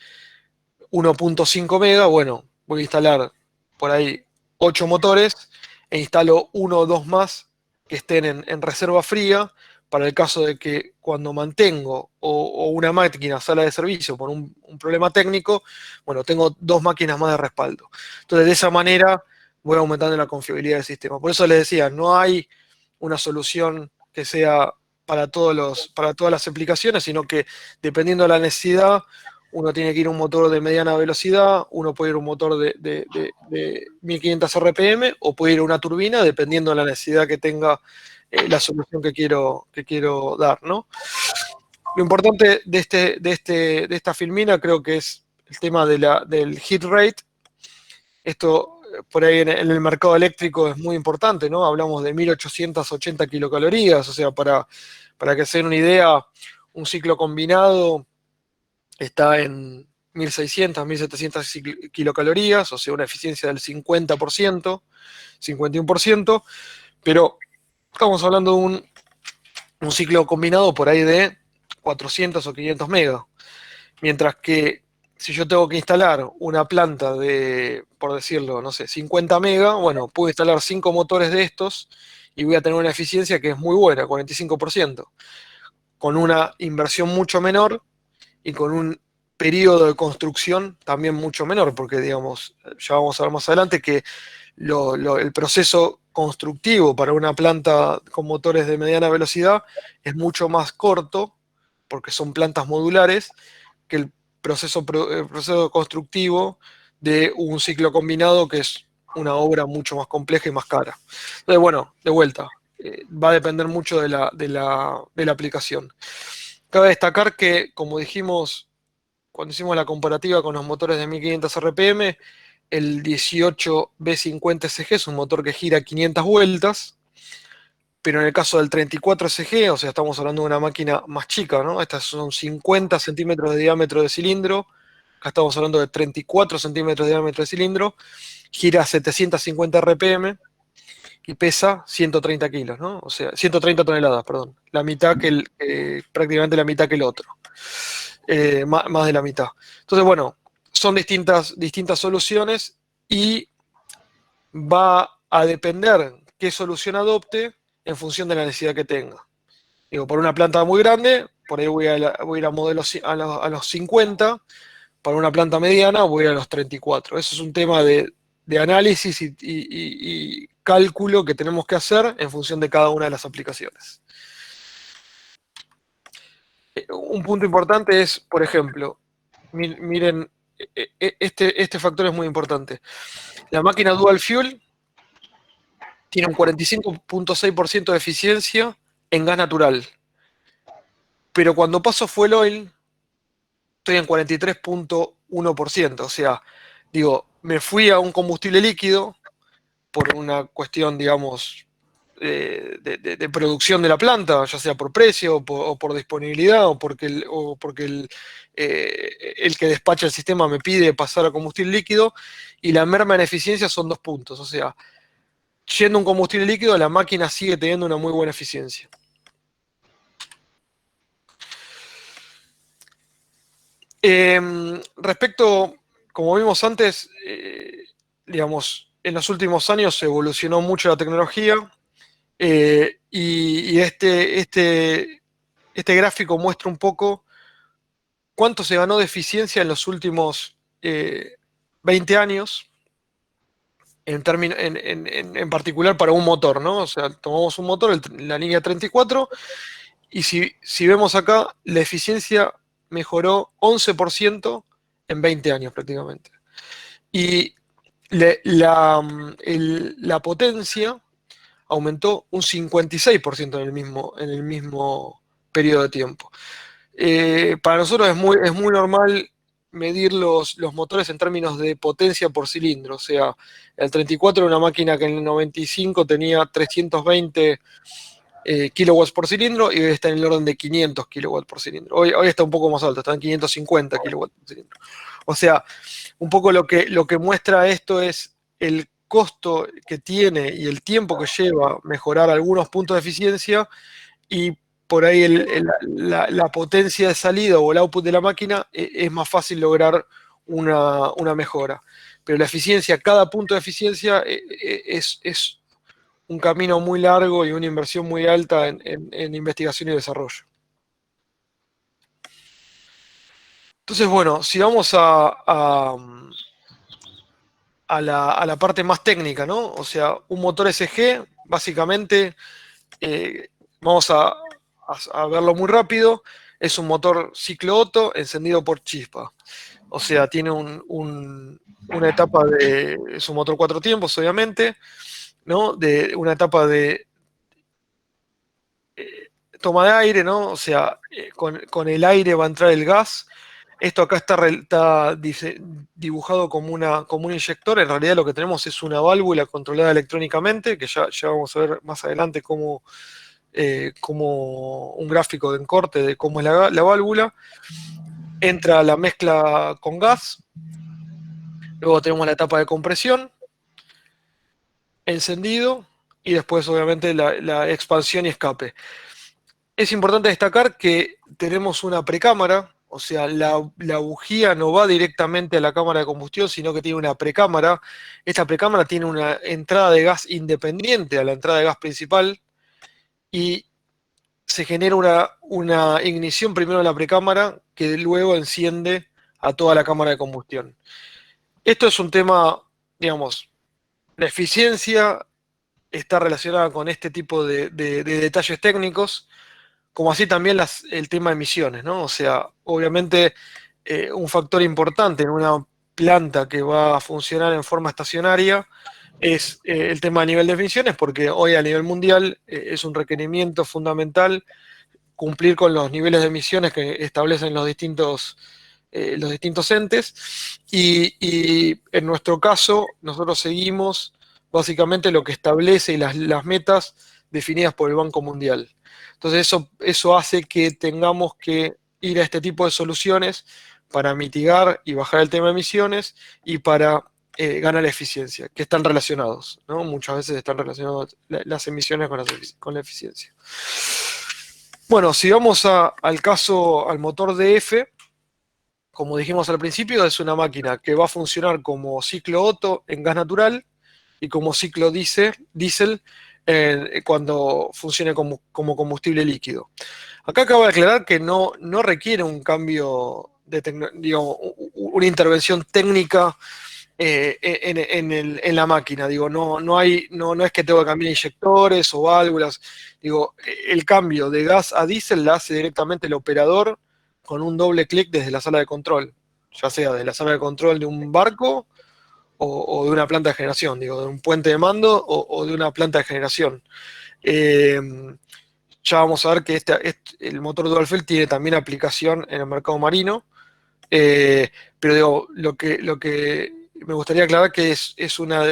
1.5 mega, bueno, voy a instalar por ahí 8 motores e instalo uno o dos más que estén en reserva fría para el caso de que cuando mantengo o una máquina sala de servicio por un problema técnico, bueno, tengo dos máquinas más de respaldo. Entonces, de esa manera voy aumentando la confiabilidad del sistema. Por eso les decía, no hay una solución que sea para todas las aplicaciones, sino que dependiendo de la necesidad, uno tiene que ir a un motor de mediana velocidad, uno puede ir a un motor de 1500 RPM o puede ir a una turbina, dependiendo de la necesidad que tenga la solución que quiero dar, ¿no? Lo importante de esta filmina creo que es el tema del hit rate. Esto por ahí en el mercado eléctrico es muy importante, ¿no? Hablamos de 1880 kilocalorías, o sea, para que se den una idea, un ciclo combinado está en 1600, 1700 kilocalorías, o sea, una eficiencia del 50%, 51%, pero estamos hablando de un ciclo combinado por ahí de 400 o 500 megas, mientras que si yo tengo que instalar una planta de, por decirlo, no sé, 50 mega, bueno, puedo instalar 5 motores de estos y voy a tener una eficiencia que es muy buena, 45%, con una inversión mucho menor y con un periodo de construcción también mucho menor, porque digamos, ya vamos a ver más adelante que el proceso constructivo para una planta con motores de mediana velocidad es mucho más corto, porque son plantas modulares, que el proceso constructivo de un ciclo combinado, que es una obra mucho más compleja y más cara. Entonces, bueno, de vuelta, va a depender mucho de la aplicación. Cabe destacar que, como dijimos cuando hicimos la comparativa con los motores de 1500 RPM, el 18B50 SG es un motor que gira 500 vueltas, pero en el caso del 34 SG, o sea, estamos hablando de una máquina más chica, ¿no? Estas son 50 centímetros de diámetro de cilindro, acá estamos hablando de 34 centímetros de diámetro de cilindro, gira 750 RPM y pesa 130 kilos, ¿no? O sea, 130 toneladas, perdón. La mitad prácticamente la mitad que el otro. Más de la mitad. Entonces, bueno, son distintas soluciones y va a depender qué solución adopte en función de la necesidad que tenga. Digo, por una planta muy grande, por ahí voy a ir a modelos a los 50, para una planta mediana voy a ir a los 34. Eso es un tema de análisis y cálculo que tenemos que hacer en función de cada una de las aplicaciones. Un punto importante es, por ejemplo, miren, este factor es muy importante. La máquina Dual Fuel tiene un 45.6% de eficiencia en gas natural, pero cuando paso fuel oil estoy en 43.1%. O sea, digo, me fui a un combustible líquido por una cuestión, digamos, de producción de la planta, ya sea por precio o por disponibilidad o porque el que despacha el sistema me pide pasar a combustible líquido, y la merma en eficiencia son 2 puntos. O sea, yendo a un combustible líquido, la máquina sigue teniendo una muy buena eficiencia. Respecto, como vimos antes, digamos, en los últimos años evolucionó mucho la tecnología, y este gráfico muestra un poco cuánto se ganó de eficiencia en los últimos 20 años, en particular para un motor, ¿no? O sea, tomamos un motor, la línea 34, y si vemos acá, la eficiencia mejoró 11% en 20 años prácticamente. Y la potencia aumentó un 56% en el mismo periodo de tiempo. Para nosotros es muy normal medir los motores en términos de potencia por cilindro. O sea, el 34 era una máquina que en el 95 tenía 320 kilowatts por cilindro, y hoy está en el orden de 500 kilowatts por cilindro. Hoy está un poco más alto, está en 550 kilowatts por cilindro. O sea, un poco lo que muestra esto es el costo que tiene y el tiempo que lleva mejorar algunos puntos de eficiencia, y por ahí la potencia de salida o el output de la máquina, es más fácil lograr una mejora. Pero la eficiencia, cada punto de eficiencia, es un camino muy largo y una inversión muy alta en investigación y desarrollo. Entonces, bueno, si vamos a la parte más técnica, ¿no? O sea, un motor SG, básicamente, vamos a verlo muy rápido, es un motor ciclo Otto encendido por chispa. O sea, tiene una etapa es un motor 4 tiempos, obviamente, ¿no? De una etapa de toma de aire, ¿no? O sea, con el aire va a entrar el gas. Esto acá está dibujado como un inyector. En realidad lo que tenemos es una válvula controlada electrónicamente, que ya vamos a ver más adelante como un gráfico de encorte de cómo es la válvula. Entra la mezcla con gas. Luego tenemos la etapa de compresión, encendido, y después obviamente la expansión y escape. Es importante destacar que tenemos una precámara. O sea, la bujía no va directamente a la cámara de combustión, sino que tiene una precámara. Esta precámara tiene una entrada de gas independiente a la entrada de gas principal, y se genera una ignición primero en la precámara que luego enciende a toda la cámara de combustión. Esto es un tema, digamos, la eficiencia está relacionada con este tipo de detalles técnicos, como así también el tema de emisiones, ¿no? O sea, obviamente un factor importante en una planta que va a funcionar en forma estacionaria es el tema de nivel de emisiones, porque hoy a nivel mundial es un requerimiento fundamental cumplir con los niveles de emisiones que establecen los distintos entes. Y en nuestro caso, nosotros seguimos básicamente lo que establece y las metas definidas por el Banco Mundial. Entonces eso hace que tengamos que ir a este tipo de soluciones para mitigar y bajar el tema de emisiones y para ganar eficiencia, que están relacionados, ¿no? Muchas veces están relacionados las emisiones con la eficiencia. Bueno, si vamos al motor DF, como dijimos al principio, es una máquina que va a funcionar como ciclo Otto en gas natural y como ciclo diésel cuando funcione como combustible líquido. Acá acabo de aclarar que no requiere un cambio digo, una intervención técnica en la máquina. Digo, no es que tengo que cambiar inyectores o válvulas. Digo, el cambio de gas a diésel la hace directamente el operador con un doble clic desde la sala de control, ya sea de la sala de control de un barco o de una planta de generación, digo, de un puente de mando o de una planta de generación. Eh, ya vamos a ver que el motor dual fuel tiene también aplicación en el mercado marino. Pero digo, lo que me gustaría aclarar que es una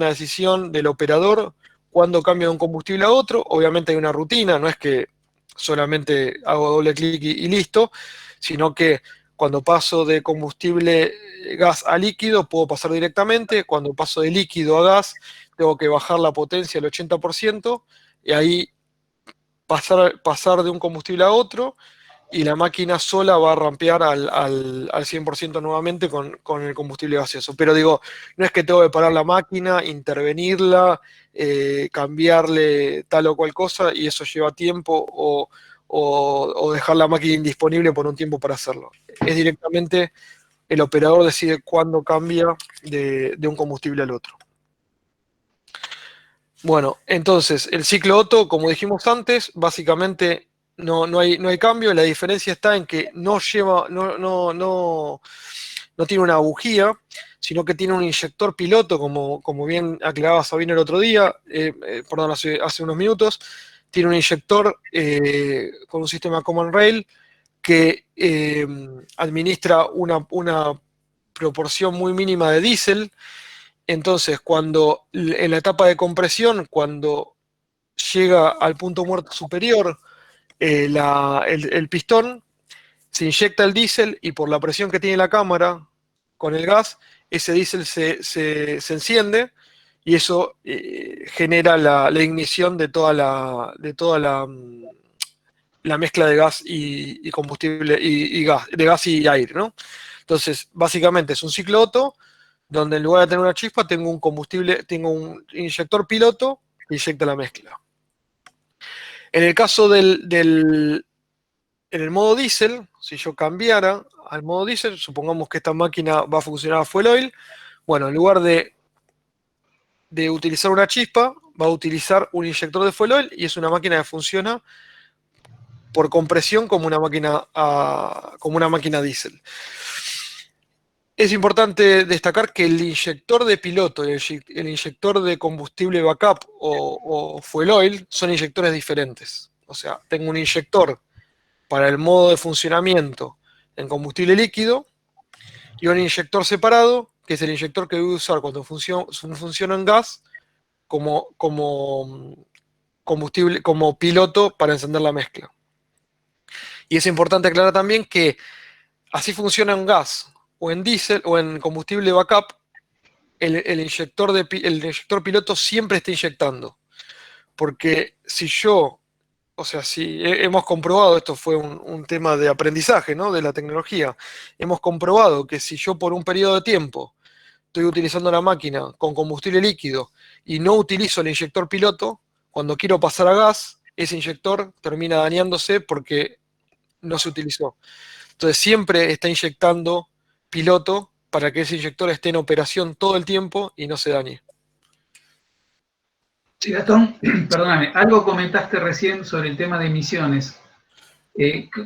decisión del operador cuando cambia de un combustible a otro. Obviamente hay una rutina, no es que solamente hago doble clic y listo, sino que cuando paso de combustible gas a líquido puedo pasar directamente. Cuando paso de líquido a gas tengo que bajar la potencia al 80% y ahí pasar de un combustible a otro y la máquina sola va a rampear al 100% nuevamente con el combustible gaseoso. Pero digo, no es que tengo que parar la máquina, intervenirla, cambiarle tal o cual cosa y eso lleva tiempo o dejar la máquina indisponible por un tiempo para hacerlo. Es directamente el operador decide cuándo cambia de un combustible al otro. Bueno, entonces el ciclo Otto, como dijimos antes, básicamente no hay cambio. La diferencia está en que no tiene una bujía, sino que tiene un inyector piloto, como bien aclaraba Sabino el otro día, perdón, hace unos minutos. Tiene un inyector con un sistema Common Rail que administra una proporción muy mínima de diésel. Entonces, en la etapa de compresión, cuando llega al punto muerto superior, el pistón se inyecta el diésel y por la presión que tiene la cámara con el gas, ese diésel se enciende y eso genera la ignición de toda la mezcla de gas y combustible y gas, de gas y aire, ¿no? Entonces, básicamente es un ciclo Otto donde en lugar de tener una chispa tengo tengo un inyector piloto que inyecta la mezcla. En el caso en el modo diésel, si yo cambiara al modo diésel, supongamos que esta máquina va a funcionar a fuel oil, bueno, en lugar de utilizar una chispa, va a utilizar un inyector de fuel oil y es una máquina que funciona por compresión como una máquina diésel. Es importante destacar que el inyector de piloto y el inyector de combustible backup o fuel oil son inyectores diferentes. O sea, tengo un inyector para el modo de funcionamiento en combustible líquido y un inyector separado, que es el inyector que voy a usar cuando funciona en gas como combustible, como piloto para encender la mezcla. Y es importante aclarar también que así funciona en gas o en diésel o en combustible backup, el inyector piloto siempre está inyectando. Porque si hemos comprobado, esto fue un tema de aprendizaje, ¿no? De la tecnología, hemos comprobado que si yo por un periodo de tiempo estoy utilizando la máquina con combustible líquido y no utilizo el inyector piloto, cuando quiero pasar a gas, ese inyector termina dañándose porque no se utilizó. Entonces siempre está inyectando piloto para que ese inyector esté en operación todo el tiempo y no se dañe. Sí, Gastón, perdóname, algo comentaste recién sobre el tema de emisiones.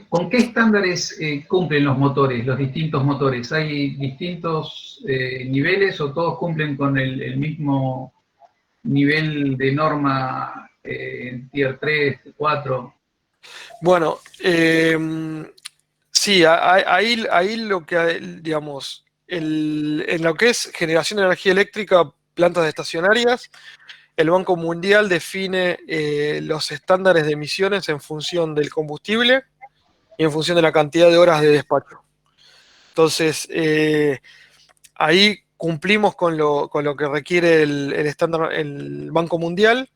¿Con qué estándares cumplen los motores, los distintos motores? ¿Hay distintos niveles o todos cumplen con el mismo nivel de norma en Tier 3, 4? Bueno, sí, ahí lo que, digamos, en lo que es generación de energía eléctrica, plantas estacionarias, el Banco Mundial define los estándares de emisiones en función del combustible y en función de la cantidad de horas de despacho. Entonces, ahí cumplimos con lo que requiere el estándar, el Banco Mundial.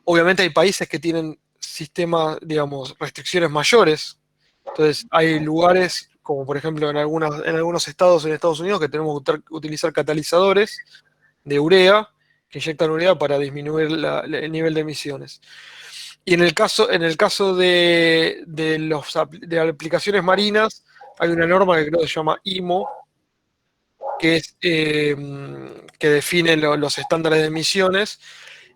Obviamente hay países que tienen sistemas, digamos, restricciones mayores. Entonces, hay lugares, como por ejemplo en algunos estados en Estados Unidos, que tenemos que utilizar catalizadores de urea, que inyectan urea para disminuir el nivel de emisiones. Y en el caso de aplicaciones marinas, hay una norma que creo que se llama IMO, que es que define los estándares de emisiones,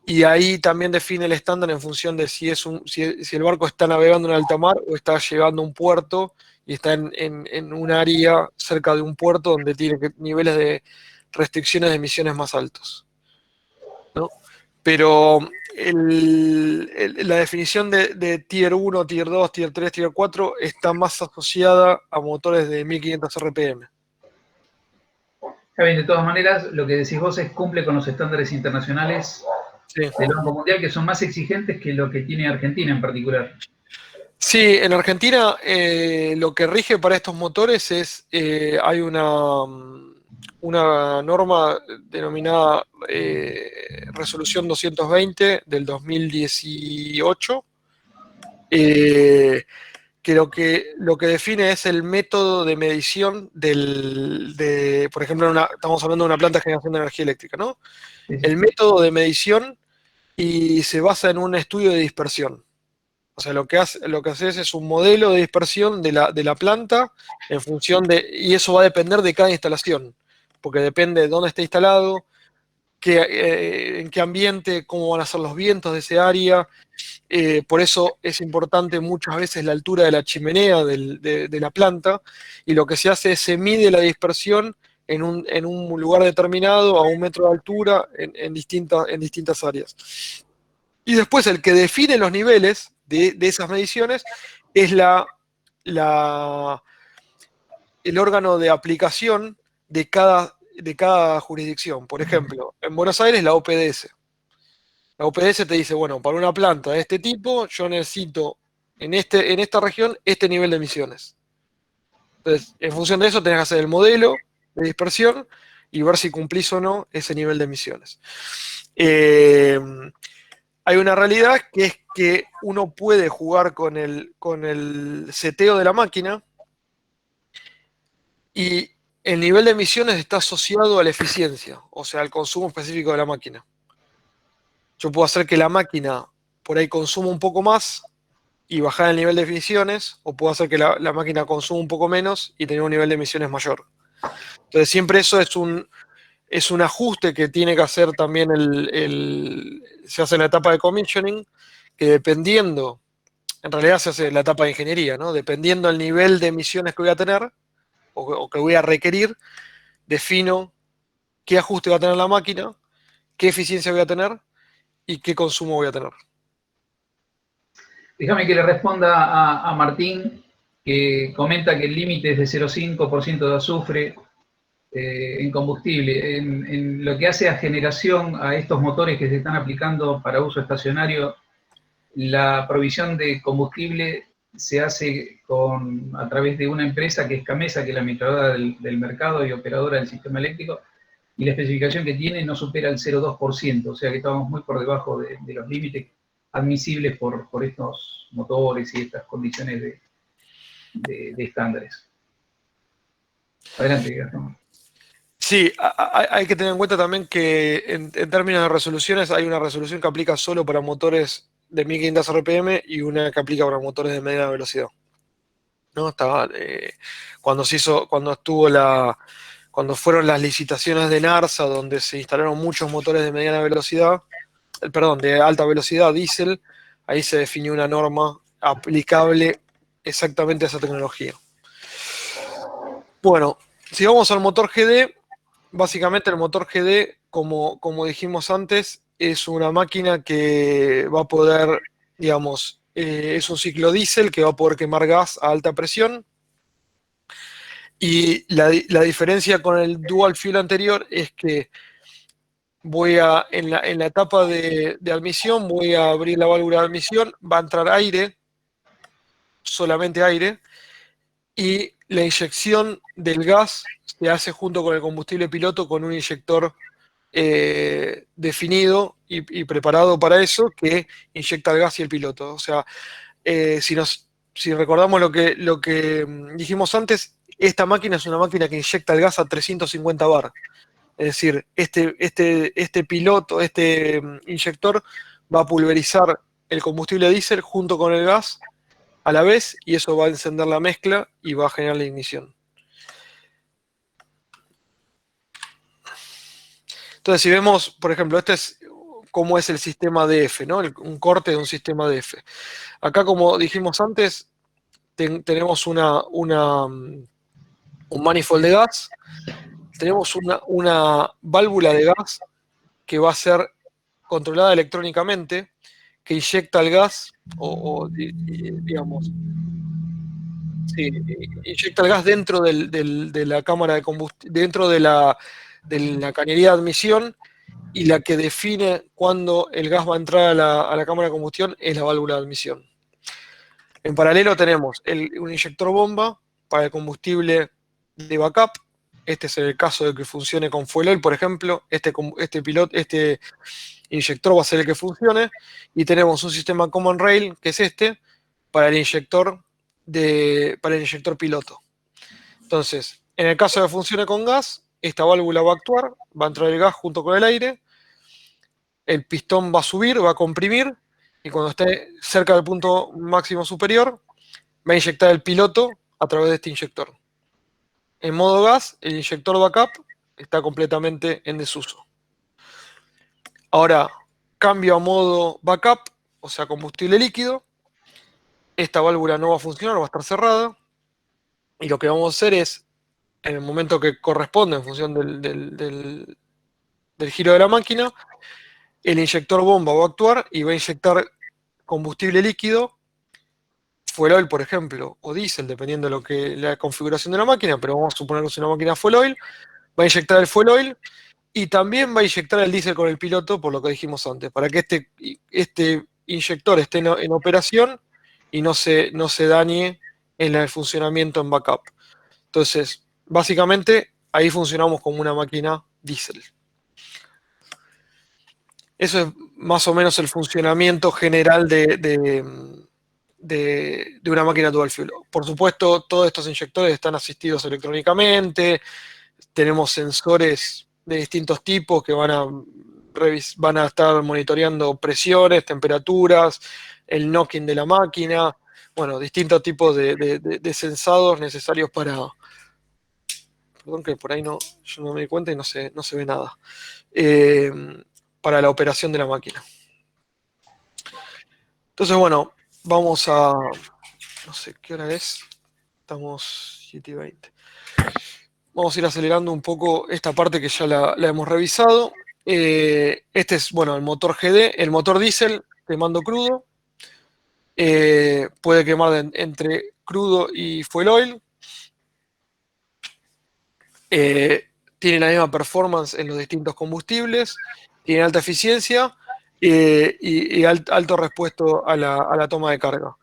y ahí también define el estándar en función de si el barco está navegando en alta mar o está llegando a un puerto y está en un área cerca de un puerto donde tiene niveles de restricciones de emisiones más altos, ¿no? Pero la definición de Tier 1, Tier 2, Tier 3, Tier 4 está más asociada a motores de 1500 RPM. Está bien, de todas maneras, lo que decís vos cumple con los estándares internacionales Sí. del Banco Mundial, que son más exigentes que lo que tiene Argentina en particular. Sí, en Argentina lo que rige para estos motores es, hay una norma denominada Resolución 220 del 2018, que lo que define es el método de medición por ejemplo, estamos hablando de una planta de generación de energía eléctrica, ¿no? Sí, sí. El método de medición y se basa en un estudio de dispersión. O sea, lo que haces es un modelo de dispersión de la planta en función y eso va a depender de cada instalación, porque depende de dónde esté instalado, en qué ambiente, cómo van a ser los vientos de ese área. Por eso es importante muchas veces la altura de la chimenea de la planta, y lo que se hace es se mide la dispersión en un lugar determinado, a 1 metro de altura, en distintas áreas. Y después el que define los niveles de esas mediciones es la- el órgano de aplicación de cada jurisdicción. Por ejemplo, en Buenos Aires la OPDS. La OPDS te dice, bueno, para una planta de este tipo, yo necesito en esta región este nivel de emisiones. Entonces, en función de eso, tenés que hacer el modelo de dispersión y ver si cumplís o no ese nivel de emisiones. Eh, Hay una realidad que es que uno puede jugar con el seteo de la máquina y el nivel de emisiones está asociado a la eficiencia, o sea, al consumo específico de la máquina. Yo puedo hacer que la máquina por ahí consuma un poco más y bajar el nivel de emisiones, o puedo hacer que la máquina consuma un poco menos y tener un nivel de emisiones mayor. Entonces, siempre eso es un ajuste que tiene que hacer también se hace en la etapa de commissioning, que dependiendo, en realidad se hace en la etapa de ingeniería, ¿no? Dependiendo del nivel de emisiones que voy a tener o que voy a requerir, defino qué ajuste va a tener la máquina, qué eficiencia voy a tener y qué consumo voy a tener. Déjame que le responda a Martín, que comenta que el límite es de 0,5% de azufre en combustible. En lo que hace a generación a estos motores que se están aplicando para uso estacionario, la provisión de combustible se hace a través de una empresa que es Camesa, que es la administradora del mercado y operadora del sistema eléctrico, y la especificación que tiene no supera el 0,2%, o sea que estamos muy por debajo de los límites admisibles por estos motores y estas condiciones de estándares. Adelante, Gastón. Sí, hay que tener en cuenta también que en términos de resoluciones hay una resolución que aplica solo para motores de 1500 RPM y una que aplica para motores de media velocidad. ¿no? Cuando fueron las licitaciones de NARSA, donde se instalaron muchos motores de mediana velocidad, perdón, de alta velocidad, diésel, ahí se definió una norma aplicable exactamente a esa tecnología. Bueno, si vamos al motor GD, básicamente el motor GD, como dijimos antes, es una máquina que va a poder, digamos, es un ciclo diésel que va a poder quemar gas a alta presión. Y la diferencia con el dual fuel anterior es que en la etapa de admisión, voy a abrir la válvula de admisión, va a entrar aire, solamente aire, y la inyección del gas se hace junto con el combustible piloto con un inyector definido y preparado para eso, que inyecta el gas y el piloto. O sea, si recordamos lo que dijimos antes, esta máquina es una máquina que inyecta el gas a 350 bar. Es decir, este piloto, inyector, va a pulverizar el combustible diésel junto con el gas a la vez, y eso va a encender la mezcla y va a generar la ignición. Entonces, si vemos, por ejemplo, este es cómo es el sistema DF, ¿no? Un corte de un sistema DF. Acá, como dijimos antes, tenemos un manifold de gas, tenemos una válvula de gas que va a ser controlada electrónicamente, que inyecta el gas, digamos, sí, inyecta el gas dentro de la cámara de combustible, dentro de la cañería de admisión, y la que define cuándo el gas va a entrar a la cámara de combustión es la válvula de admisión. En paralelo tenemos un inyector bomba para el combustible de backup. Este es el caso de que funcione con fuel oil, por ejemplo. Este inyector va a ser el que funcione. Y tenemos un sistema common rail, que es para el inyector piloto. Entonces, en el caso de que funcione con gas, esta válvula va a actuar, va a entrar el gas junto con el aire, el pistón va a subir, va a comprimir, y cuando esté cerca del punto máximo superior, va a inyectar el piloto a través de este inyector. En modo gas, el inyector backup está completamente en desuso. Ahora, cambio a modo backup, o sea, combustible líquido. Esta válvula no va a funcionar, va a estar cerrada. Y lo que vamos a hacer es, en el momento que corresponde, en función del giro de la máquina, el inyector bomba va a actuar y va a inyectar combustible líquido, fuel oil, por ejemplo, o diésel, dependiendo de la configuración de la máquina, pero vamos a suponer que es una máquina fuel oil, va a inyectar el fuel oil y también va a inyectar el diésel con el piloto, por lo que dijimos antes, para que este inyector esté en operación y no se dañe en el funcionamiento en backup. Entonces, básicamente, ahí funcionamos como una máquina diésel. Eso es más o menos el funcionamiento general de una máquina dual fuel. Por supuesto, todos estos inyectores están asistidos electrónicamente, tenemos sensores de distintos tipos que van a estar monitoreando presiones, temperaturas, el knocking de la máquina, bueno, distintos tipos de sensados necesarios para... Perdón que por ahí yo no me di cuenta y no se ve nada. Para la operación de la máquina. Entonces, bueno, vamos a... No sé qué hora es. Estamos 7:20. Vamos a ir acelerando un poco esta parte que ya la hemos revisado. Este es, bueno, el motor GD. El motor diésel, quemando crudo. Puede quemar entre crudo y fuel oil. Tiene la misma performance en los distintos combustibles. Tiene alta eficiencia y alto respuesto a la toma de carga.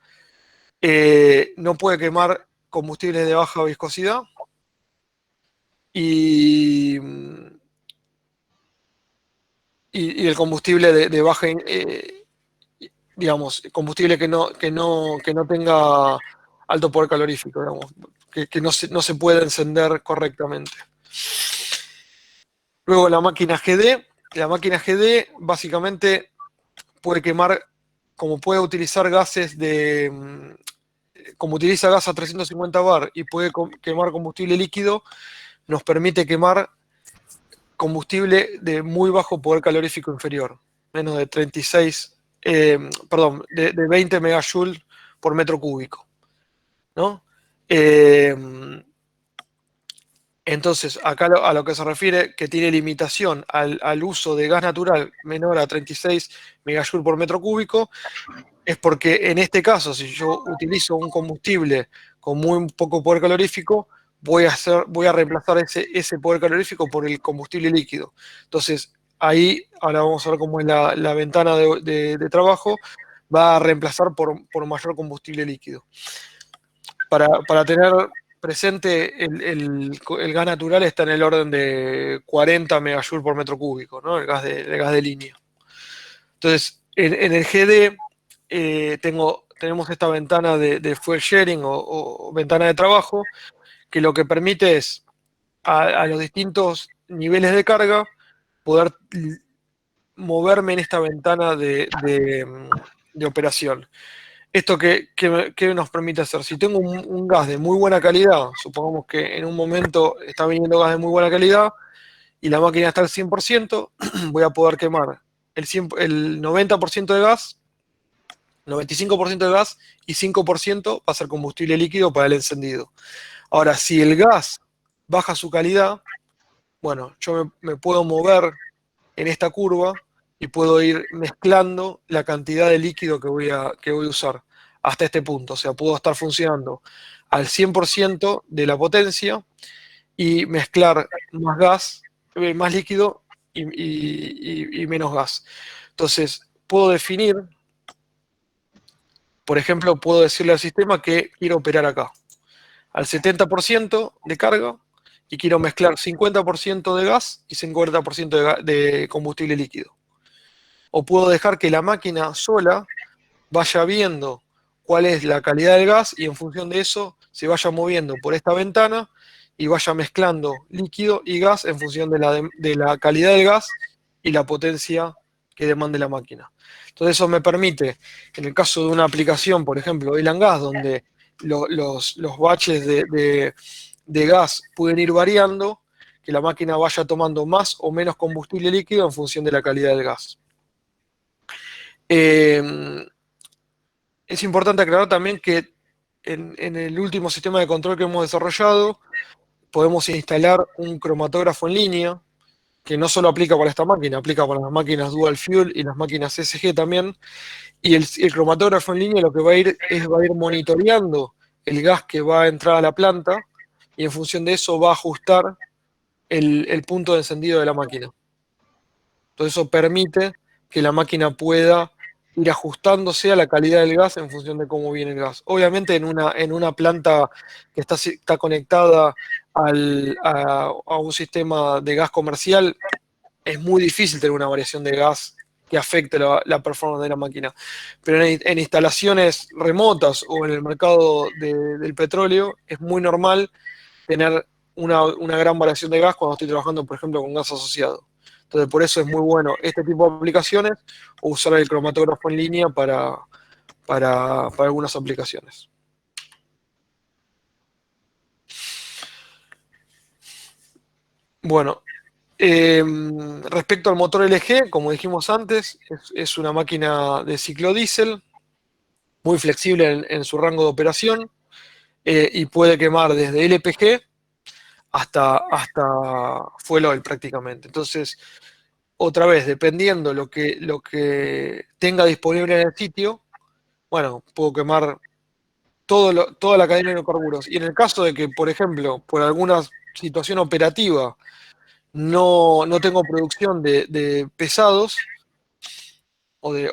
No puede quemar combustibles de baja viscosidad. Y el combustible de baja, digamos, combustible que no tenga alto poder calorífico, digamos, que no se puede encender correctamente. Luego la máquina GD. La máquina GD básicamente puede quemar, como puede utilizar gases como utiliza gas a 350 bar y puede quemar combustible líquido, nos permite quemar combustible de muy bajo poder calorífico inferior, menos de 36, de 20 megajoules por metro cúbico, ¿no? Eh, entonces, acá a lo que se refiere, que tiene limitación al uso de gas natural menor a 36 megajoules por metro cúbico, es porque en este caso, si yo utilizo un combustible con muy poco poder calorífico, voy a reemplazar ese poder calorífico por el combustible líquido. Entonces, ahí, ahora vamos a ver cómo es la ventana de trabajo, va a reemplazar por mayor combustible líquido. Para tener presente, el gas natural está en el orden de 40 megajoules por metro cúbico, ¿no? El gas de línea. Entonces, en el GD tenemos esta ventana de fuel sharing o ventana de trabajo, que lo que permite es a los distintos niveles de carga poder moverme en esta ventana de operación. ¿Esto qué nos permite hacer? Si tengo un gas de muy buena calidad, supongamos que en un momento está viniendo gas de muy buena calidad y la máquina está al 100%, voy a poder quemar el 90% de gas, 95% de gas y 5% va a ser combustible líquido para el encendido. Ahora, si el gas baja su calidad, bueno, yo me puedo mover en esta curva y puedo ir mezclando la cantidad de líquido que voy a usar hasta este punto. O sea, puedo estar funcionando al 100% de la potencia y mezclar más gas, más líquido y menos gas. Entonces, puedo definir, por ejemplo, puedo decirle al sistema que quiero operar acá, al 70% de carga, y quiero mezclar 50% de gas y 50% de combustible líquido. O puedo dejar que la máquina sola vaya viendo cuál es la calidad del gas y en función de eso se vaya moviendo por esta ventana y vaya mezclando líquido y gas en función de la calidad del gas y la potencia que demande la máquina. Entonces eso me permite, en el caso de una aplicación, por ejemplo, oil and gas, donde los baches de gas pueden ir variando, que la máquina vaya tomando más o menos combustible líquido en función de la calidad del gas. Es importante aclarar también que en el último sistema de control que hemos desarrollado podemos instalar un cromatógrafo en línea, que no solo aplica para esta máquina, aplica para las máquinas Dual Fuel y las máquinas SG también. Y el cromatógrafo en línea lo que va a ir monitoreando el gas que va a entrar a la planta y en función de eso va a ajustar el punto de encendido de la máquina. Entonces eso permite que la máquina pueda ir ajustándose a la calidad del gas en función de cómo viene el gas. Obviamente en una planta que está conectada a un sistema de gas comercial, es muy difícil tener una variación de gas que afecte la performance de la máquina. Pero en instalaciones remotas o en el mercado del petróleo es muy normal tener una gran variación de gas cuando estoy trabajando, por ejemplo, con gas asociado. Entonces, por eso es muy bueno este tipo de aplicaciones o usar el cromatógrafo en línea para algunas aplicaciones. Bueno, respecto al motor LG, como dijimos antes, es una máquina de ciclo diésel, muy flexible en su rango de operación y puede quemar desde LPG hasta fuel oil prácticamente. Entonces, otra vez, dependiendo lo que tenga disponible en el sitio, bueno, puedo quemar toda la cadena de hidrocarburos. Y en el caso de que, por ejemplo, por alguna situación operativa no tengo producción de pesados o de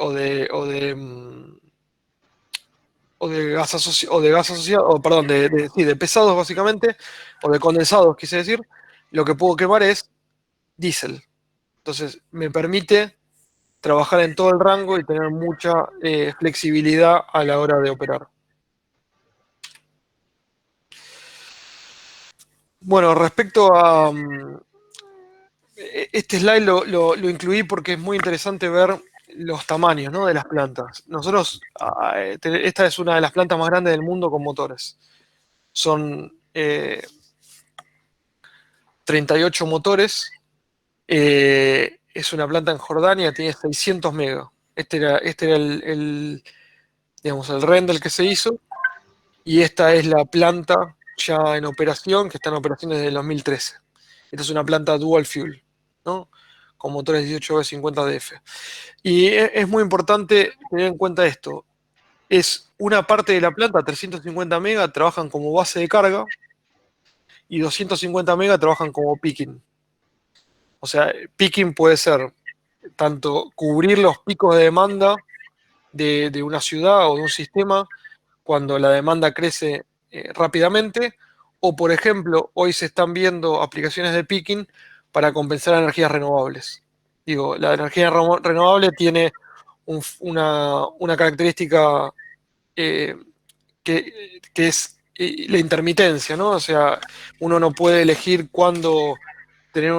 gas asociado, o perdón, sí, de pesados básicamente, o de condensados, quise decir, lo que puedo quemar es diésel. Entonces, me permite trabajar en todo el rango y tener mucha flexibilidad a la hora de operar. Bueno, respecto a este slide lo incluí porque es muy interesante ver los tamaños, ¿no?, de las plantas. Nosotros, esta es una de las plantas más grandes del mundo con motores. Son 38 motores. Es una planta en Jordania, tiene 600 megas. Este era digamos, el render que se hizo. Y esta es la planta ya en operación, que está en operación desde el 2013. Esta es una planta dual fuel, ¿no?, con motores 18V50DF. Y es muy importante tener en cuenta esto. Es una parte de la planta, 350 megas, trabajan como base de carga y 250 megas trabajan como picking. O sea, picking puede ser tanto cubrir los picos de demanda de una ciudad o de un sistema cuando la demanda crece rápidamente, o por ejemplo, hoy se están viendo aplicaciones de picking para compensar energías renovables. Digo, la energía renovable tiene una característica eh, que es la intermitencia, ¿no? O sea, uno no puede elegir cuándo tener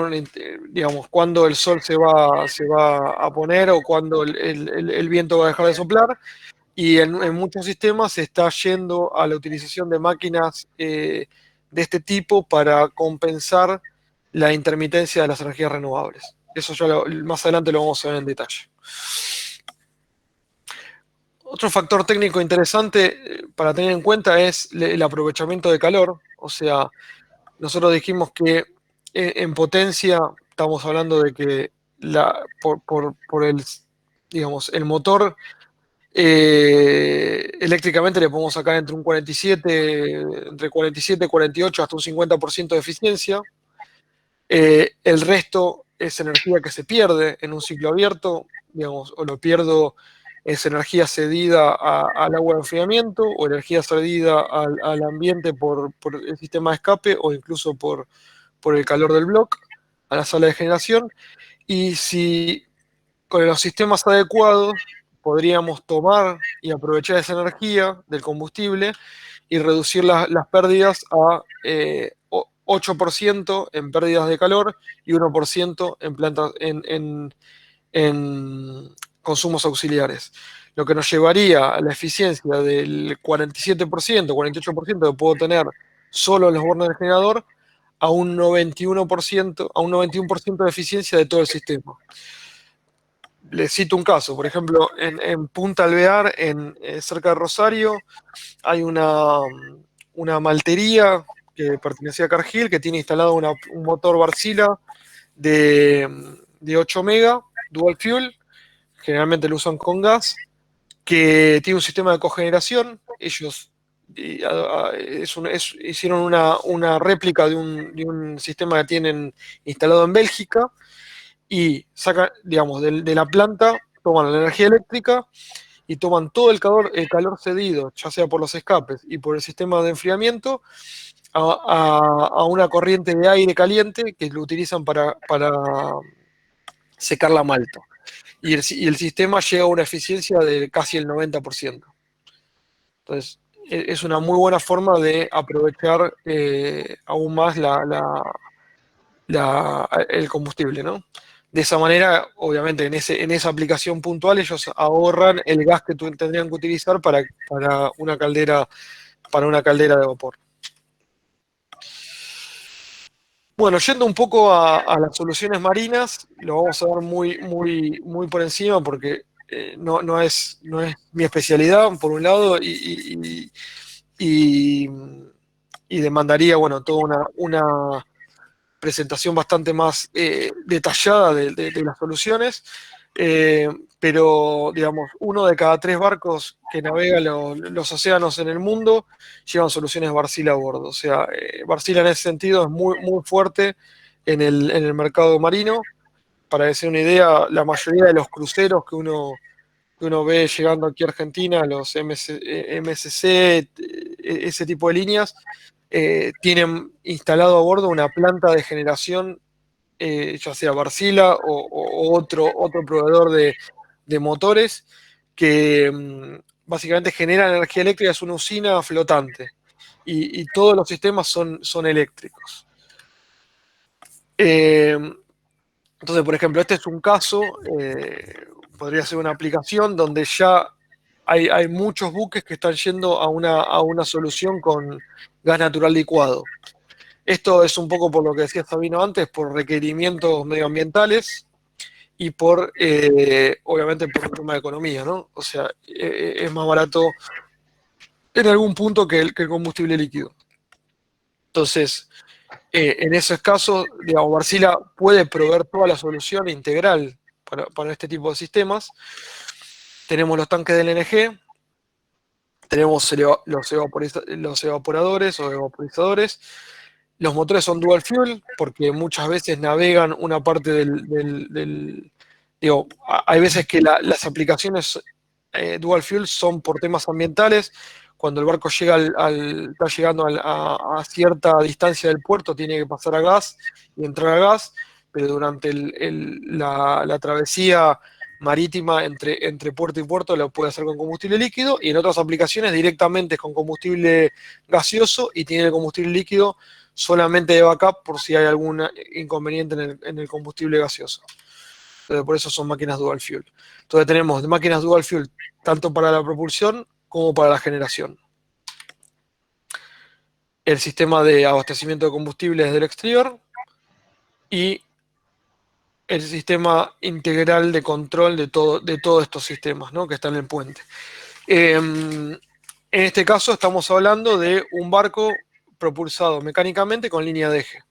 digamos, cuándo el sol se va a poner o cuándo el viento va a dejar de soplar. Y en muchos sistemas se está yendo a la utilización de máquinas de este tipo para compensar la intermitencia de las energías renovables. Eso ya más adelante lo vamos a ver en detalle. Otro factor técnico interesante para tener en cuenta es el aprovechamiento de calor. O sea, nosotros dijimos que en potencia estamos hablando de que por digamos, el motor eléctricamente le podemos sacar entre 47, 48 hasta un 50% de eficiencia. El resto es energía que se pierde en un ciclo abierto, digamos, o lo pierdo, es energía cedida al agua de enfriamiento o energía cedida al ambiente por el sistema de escape o incluso por el calor del bloque a la sala de generación. Y si con los sistemas adecuados podríamos tomar y aprovechar esa energía del combustible y reducir las pérdidas a 8% en pérdidas de calor y 1% en consumos auxiliares. Lo que nos llevaría a la eficiencia del 47%, 48% que puedo tener solo en los bornes del generador a un 91%, a un 91% de eficiencia de todo el sistema. Les cito un caso, por ejemplo, en Punta Alvear, cerca de Rosario, hay una maltería que pertenecía a Cargill que tiene instalado un motor Wärtsilä de 8 mega, dual fuel, generalmente lo usan con gas, que tiene un sistema de cogeneración. Ellos hicieron una réplica de un sistema que tienen instalado en Bélgica y sacan, digamos, de la planta, toman la energía eléctrica y toman todo el calor cedido, ya sea por los escapes y por el sistema de enfriamiento, a una corriente de aire caliente que lo utilizan para secar la malta. Y el sistema llega a una eficiencia de casi el 90%. Entonces, es una muy buena forma de aprovechar aún más el combustible, ¿no? De esa manera, obviamente, en esa aplicación puntual, ellos ahorran el gas que tendrían que utilizar para una caldera de vapor. Bueno, yendo un poco a las soluciones marinas, lo vamos a ver muy, muy, muy por encima porque no es mi especialidad, por un lado, y, y demandaría, bueno, toda una presentación bastante más detallada de las soluciones, pero digamos, 1 de cada 3 barcos que navegan los océanos en el mundo llevan soluciones Wärtsilä a bordo. O sea, Wärtsilä en ese sentido es muy, muy fuerte en el mercado marino. Para decir una idea, la mayoría de los cruceros que uno ve llegando aquí a Argentina, los MSC, ese tipo de líneas, tienen instalado a bordo una planta de generación, ya sea Wärtsilä o otro proveedor de motores, que básicamente generan energía eléctrica. Es una usina flotante y todos los sistemas son eléctricos. Entonces, por ejemplo, este es un caso podría ser una aplicación donde ya hay muchos buques que están yendo a una solución con gas natural licuado. Esto es un poco por lo que decía Sabino antes, por requerimientos medioambientales y obviamente, por un tema de economía, ¿no? O sea, es más barato en algún punto que el combustible líquido. Entonces, en esos casos, digamos, Wärtsilä puede proveer toda la solución integral para este tipo de sistemas. Tenemos los tanques de LNG, tenemos los evaporadores o evaporizadores. Los motores son dual fuel porque muchas veces navegan una parte digo, hay veces que las aplicaciones dual fuel son por temas ambientales. Cuando el barco está llegando a cierta distancia del puerto, tiene que pasar a gas y entrar a gas, pero durante la travesía marítima entre puerto y puerto lo puede hacer con combustible líquido, y en otras aplicaciones directamente es con combustible gaseoso y tiene el combustible líquido solamente de backup por si hay algún inconveniente en el combustible gaseoso. Entonces, por eso son máquinas dual fuel. Entonces tenemos máquinas dual fuel tanto para la propulsión como para la generación. El sistema de abastecimiento de combustible desde el exterior y el sistema integral de control de todos estos sistemas, ¿no?, que están en el puente. En este caso estamos hablando de un barco propulsado mecánicamente con línea de eje.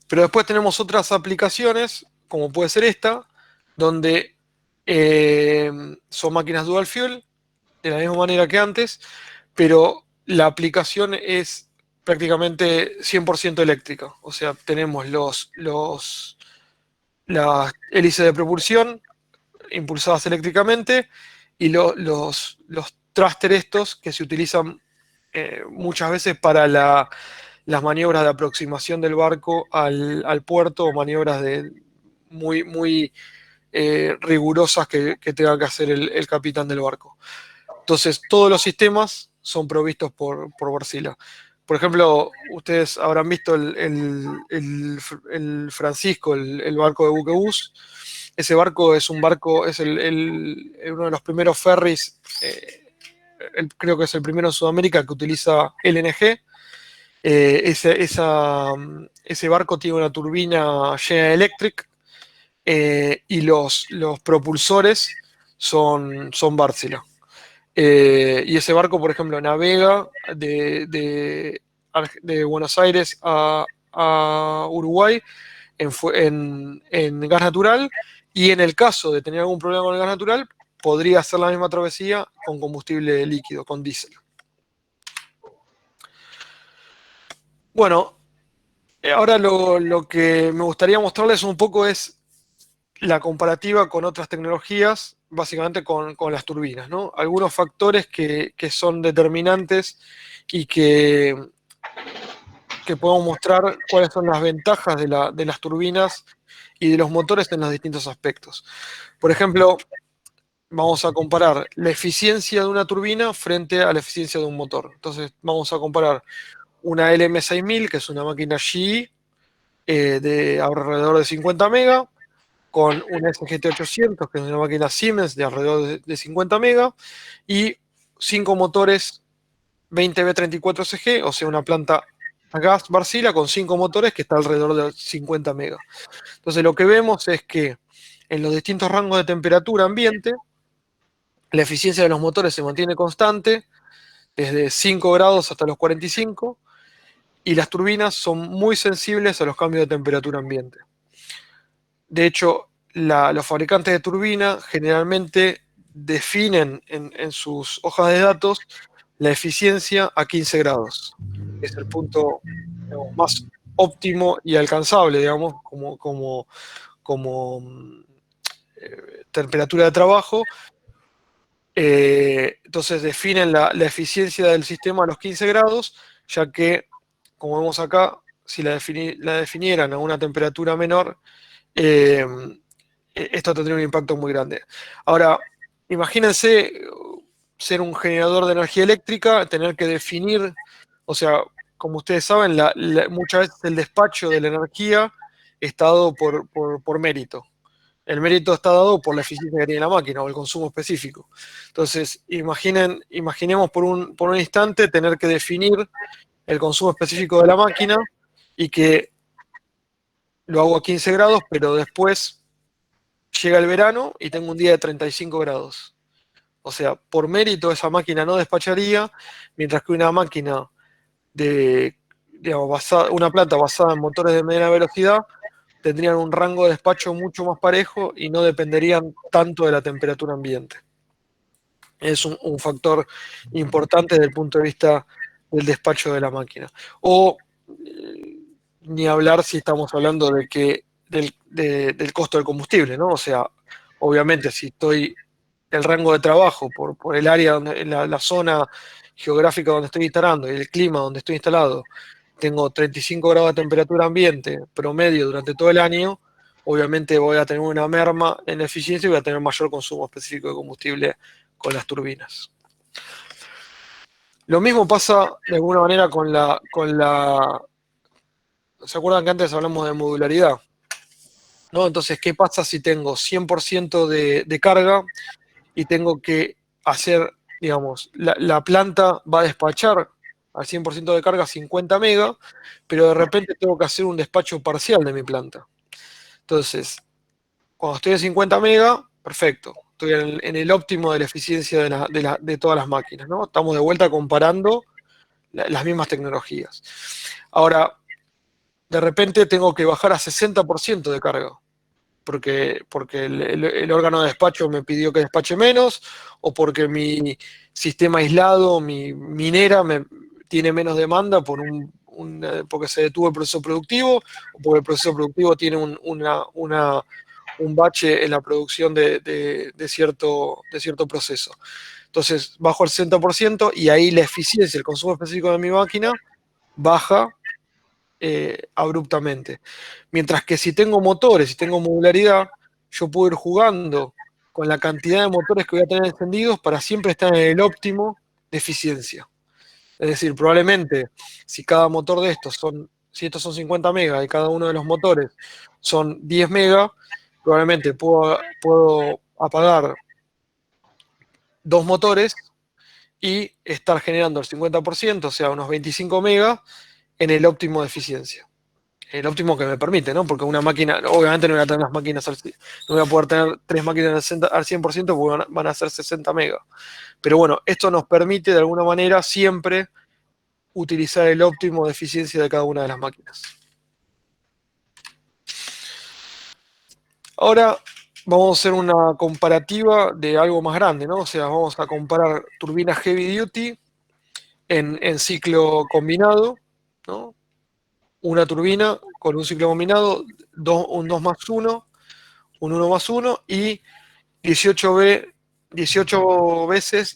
Pero después tenemos otras aplicaciones, como puede ser esta, donde son máquinas dual fuel, de la misma manera que antes, pero la aplicación es prácticamente 100% eléctrica. O sea, tenemos las hélices de propulsión impulsadas eléctricamente y los thruster estos que se utilizan muchas veces para las maniobras de aproximación del barco al puerto, o maniobras muy rigurosas que tenga que hacer el capitán del barco. Entonces, todos los sistemas son provistos por Wärtsilä. Por ejemplo, ustedes habrán visto el Francisco, el barco de buquebús. Ese barco es uno de los primeros ferries, creo que es el primero en Sudamérica que utiliza LNG. Ese barco tiene una turbina General Electric, y los propulsores son Wärtsilä. Y ese barco, por ejemplo, navega de Buenos Aires a Uruguay en gas natural, y en el caso de tener algún problema con el gas natural, podría hacer la misma travesía con combustible líquido, con diésel. Bueno, ahora lo que me gustaría mostrarles un poco es la comparativa con otras tecnologías, básicamente con las turbinas, ¿no? Algunos factores que son determinantes y que podemos mostrar cuáles son las ventajas de las turbinas y de los motores en los distintos aspectos. Por ejemplo, vamos a comparar la eficiencia de una turbina frente a la eficiencia de un motor. Entonces, vamos a comparar una LM6000, que es una máquina GE de alrededor de 50 MB, con una SGT-800, que es una máquina Siemens de alrededor de 50 MB, y 5 motores 20B34CG, o sea, una planta a gas Wärtsilä con 5 motores que está alrededor de 50 MB. Entonces, lo que vemos es que en los distintos rangos de temperatura ambiente, la eficiencia de los motores se mantiene constante, desde 5 grados hasta los 45, y las turbinas son muy sensibles a los cambios de temperatura ambiente. De hecho, los fabricantes de turbina generalmente definen en sus hojas de datos la eficiencia a 15 grados, que es el punto, digamos, más óptimo y alcanzable, digamos, como temperatura de trabajo. Entonces definen la eficiencia del sistema a los 15 grados, ya que, como vemos acá, si la definieran a una temperatura menor, eh, esto tendría un impacto muy grande. Ahora, imagínense ser un generador de energía eléctrica, tener que definir, o sea, como ustedes saben, muchas veces el despacho de la energía está dado por mérito. El mérito está dado por la eficiencia que tiene la máquina o el consumo específico. Entonces, imaginemos por un instante tener que definir el consumo específico de la máquina y que lo hago a 15 grados, pero después llega el verano y tengo un día de 35 grados. O sea, por mérito esa máquina no despacharía, mientras que una máquina digamos, una planta basada en motores de mediana velocidad tendrían un rango de despacho mucho más parejo y no dependerían tanto de la temperatura ambiente. Es un factor importante desde el punto de vista del despacho de la máquina. O ni hablar si estamos hablando del costo del combustible, ¿no? O sea, obviamente si estoy el rango de trabajo por el área, la zona geográfica donde estoy instalando y el clima donde estoy instalado, tengo 35 grados de temperatura ambiente promedio durante todo el año, obviamente voy a tener una merma en eficiencia y voy a tener mayor consumo específico de combustible con las turbinas. Lo mismo pasa de alguna manera ¿se acuerdan que antes hablamos de modularidad? ¿No? Entonces, ¿qué pasa si tengo 100% de carga y tengo que hacer, digamos, la planta va a despachar al 100% de carga 50 megas, pero de repente tengo que hacer un despacho parcial de mi planta? Entonces, cuando estoy en 50 megas, perfecto, estoy en el óptimo de la eficiencia de todas las máquinas, ¿no? Estamos de vuelta comparando las mismas tecnologías. Ahora, de repente tengo que bajar a 60% de carga, porque el órgano de despacho me pidió que despache menos, o porque mi sistema aislado, mi minera, tiene menos demanda porque se detuvo el proceso productivo, o porque el proceso productivo tiene un bache en la producción de cierto proceso. Entonces bajo al 60% y ahí la eficiencia, el consumo específico de mi máquina baja abruptamente. Mientras que si tengo motores, si tengo modularidad, yo puedo ir jugando con la cantidad de motores que voy a tener encendidos para siempre estar en el óptimo de eficiencia. Es decir, probablemente si cada motor de si estos son 50 megas y cada uno de los motores son 10 megas, probablemente puedo apagar dos motores y estar generando el 50%, o sea, unos 25 megas, en el óptimo de eficiencia. El óptimo que me permite, ¿no? Porque una máquina, obviamente no voy a tener las máquinas no voy a poder tener tres máquinas al 100% porque van a ser 60 megas. Pero bueno, esto nos permite de alguna manera siempre utilizar el óptimo de eficiencia de cada una de las máquinas. Ahora vamos a hacer una comparativa de algo más grande, ¿no? O sea, vamos a comparar turbinas heavy duty en ciclo combinado, ¿no? Una turbina con un ciclo combinado, un 2 más 1, un 1 más 1 y 18 veces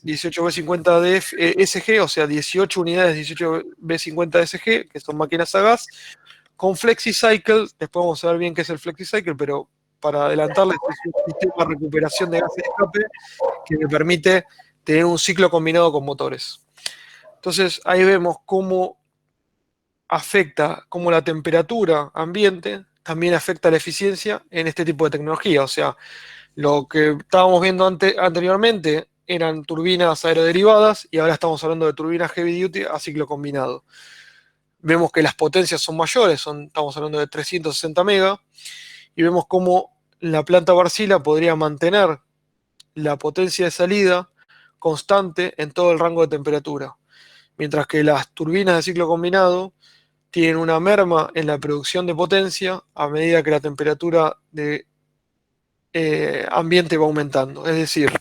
18B50 SG, o sea, 18 unidades 18B50 SG, que son máquinas a gas, con FlexiCycle. Después vamos a ver bien qué es el FlexiCycle, pero para adelantarles, es un sistema de recuperación de gases de escape que me permite tener un ciclo combinado con motores. Entonces, ahí vemos cómo la temperatura ambiente también afecta la eficiencia en este tipo de tecnología. O sea, lo que estábamos viendo anteriormente eran turbinas aeroderivadas y ahora estamos hablando de turbinas heavy duty a ciclo combinado. Vemos que las potencias son mayores, estamos hablando de 360 megas, y vemos cómo la planta Wärtsilä podría mantener la potencia de salida constante en todo el rango de temperatura, mientras que las turbinas de ciclo combinado tienen una merma en la producción de potencia a medida que la temperatura de ambiente va aumentando. Es decir,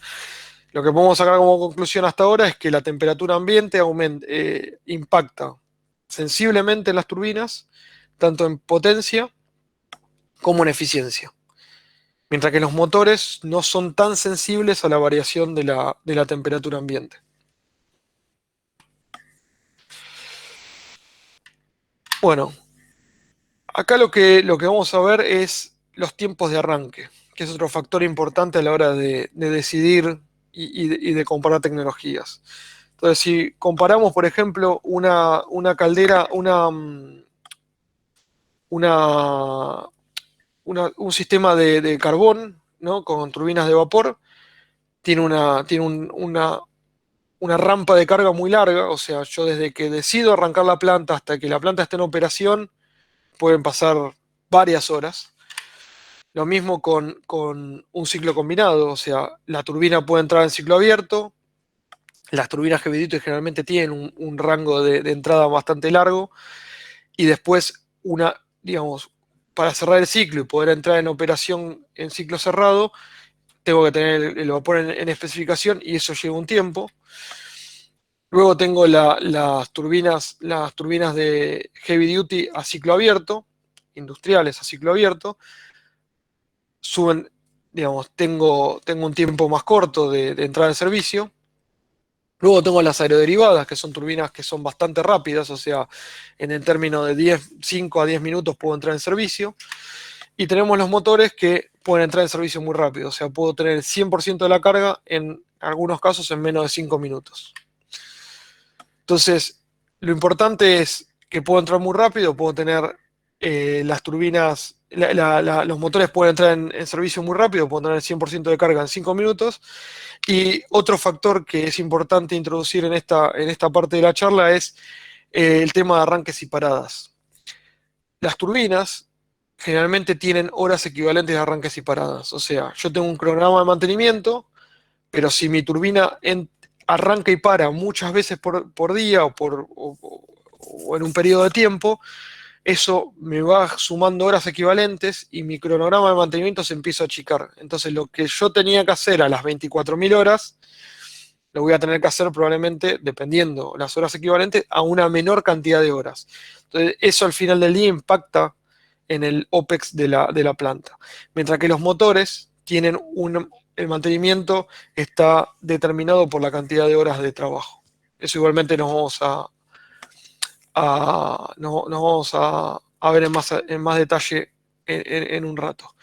lo que podemos sacar como conclusión hasta ahora es que la temperatura ambiente impacta sensiblemente en las turbinas, tanto en potencia como en eficiencia, mientras que los motores no son tan sensibles a la variación de la temperatura ambiente. Bueno, acá lo que vamos a ver es los tiempos de arranque, que es otro factor importante a la hora de decidir y de comparar tecnologías. Entonces, si comparamos, por ejemplo, una caldera, una un sistema de carbón, ¿no? Con turbinas de vapor. Tiene una rampa de carga muy larga, o sea, yo desde que decido arrancar la planta hasta que la planta esté en operación, pueden pasar varias horas. Lo mismo con un ciclo combinado, o sea, la turbina puede entrar en ciclo abierto. Las turbinas heavy duty generalmente tienen un rango de entrada bastante largo y después digamos, para cerrar el ciclo y poder entrar en operación en ciclo cerrado, tengo que tener el vapor en especificación y eso lleva un tiempo. Luego tengo las turbinas de heavy duty a ciclo abierto, industriales a ciclo abierto. Suben, digamos, tengo un tiempo más corto de entrada en servicio. Luego tengo las aeroderivadas, que son turbinas que son bastante rápidas, o sea, en el término de 5 a 10 minutos puedo entrar en servicio. Y tenemos los motores que pueden entrar en servicio muy rápido, o sea, puedo tener el 100% de la carga en algunos casos en menos de 5 minutos. Entonces, lo importante es que puedo entrar muy rápido, puedo tener las turbinas, los motores pueden entrar en servicio muy rápido, puedo tener el 100% de carga en 5 minutos. Y otro factor que es importante introducir en esta parte de la charla es el tema de arranques y paradas. Las turbinas generalmente tienen horas equivalentes de arranques y paradas. O sea, yo tengo un cronograma de mantenimiento, pero si mi turbina arranca y para muchas veces por día o en un periodo de tiempo, eso me va sumando horas equivalentes y mi cronograma de mantenimiento se empieza a achicar. Entonces, lo que yo tenía que hacer a las 24.000 horas, lo voy a tener que hacer probablemente, dependiendo las horas equivalentes, a una menor cantidad de horas. Entonces, eso al final del día impacta en el OPEX de la planta. Mientras que los motores tienen el mantenimiento está determinado por la cantidad de horas de trabajo. Eso igualmente nos vamos a ver en más detalle en un rato.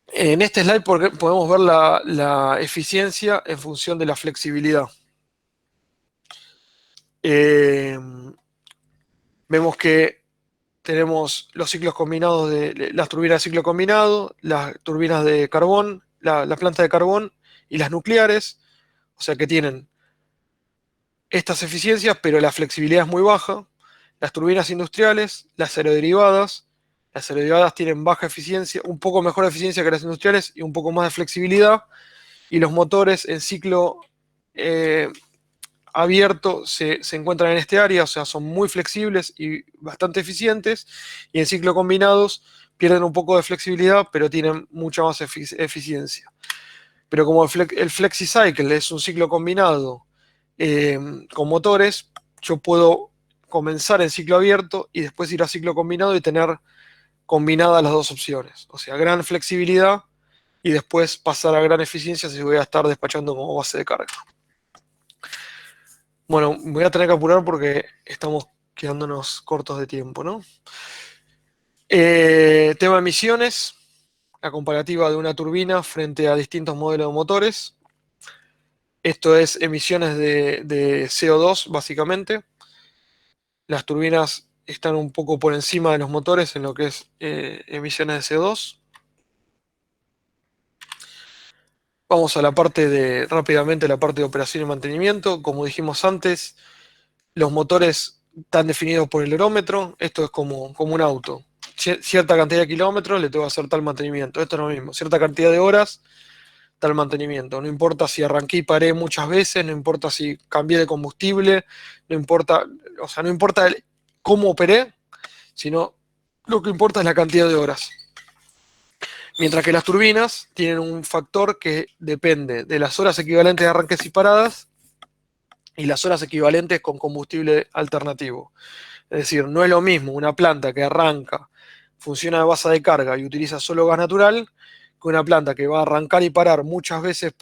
En este slide podemos ver la eficiencia en función de la flexibilidad. Vemos que tenemos los ciclos combinados las turbinas de ciclo combinado, las turbinas de carbón, la planta de carbón y las nucleares, o sea que tienen estas eficiencias, pero la flexibilidad es muy baja. Las turbinas industriales, las aeroderivadas tienen baja eficiencia, un poco mejor eficiencia que las industriales y un poco más de flexibilidad. Y los motores en ciclo abierto se encuentran en este área, o sea, son muy flexibles y bastante eficientes. Y en ciclo combinados pierden un poco de flexibilidad, pero tienen mucha más eficiencia. Pero como el FlexiCycle es un ciclo combinado con motores, yo puedo comenzar en ciclo abierto y después ir a ciclo combinado y tener combinadas las dos opciones. O sea, gran flexibilidad y después pasar a gran eficiencia si voy a estar despachando como base de carga. Bueno, me voy a tener que apurar porque estamos quedándonos cortos de tiempo, ¿no? Tema de emisiones, la comparativa de una turbina frente a distintos modelos de motores. Esto es emisiones de CO2, básicamente. Las turbinas están un poco por encima de los motores en lo que es emisiones de CO2. Vamos a rápidamente la parte de operación y mantenimiento. Como dijimos antes, los motores están definidos por el aerómetro. Esto es como un auto. Cierta cantidad de kilómetros le tengo que hacer tal mantenimiento. Esto es lo mismo. Cierta cantidad de horas, tal mantenimiento. No importa si arranqué y paré muchas veces, no importa si cambié de combustible, no importa cómo operé, sino lo que importa es la cantidad de horas. Mientras que las turbinas tienen un factor que depende de las horas equivalentes de arranques y paradas y las horas equivalentes con combustible alternativo. Es decir, no es lo mismo una planta que arranca, funciona a base de carga y utiliza solo gas natural, que una planta que va a arrancar y parar muchas veces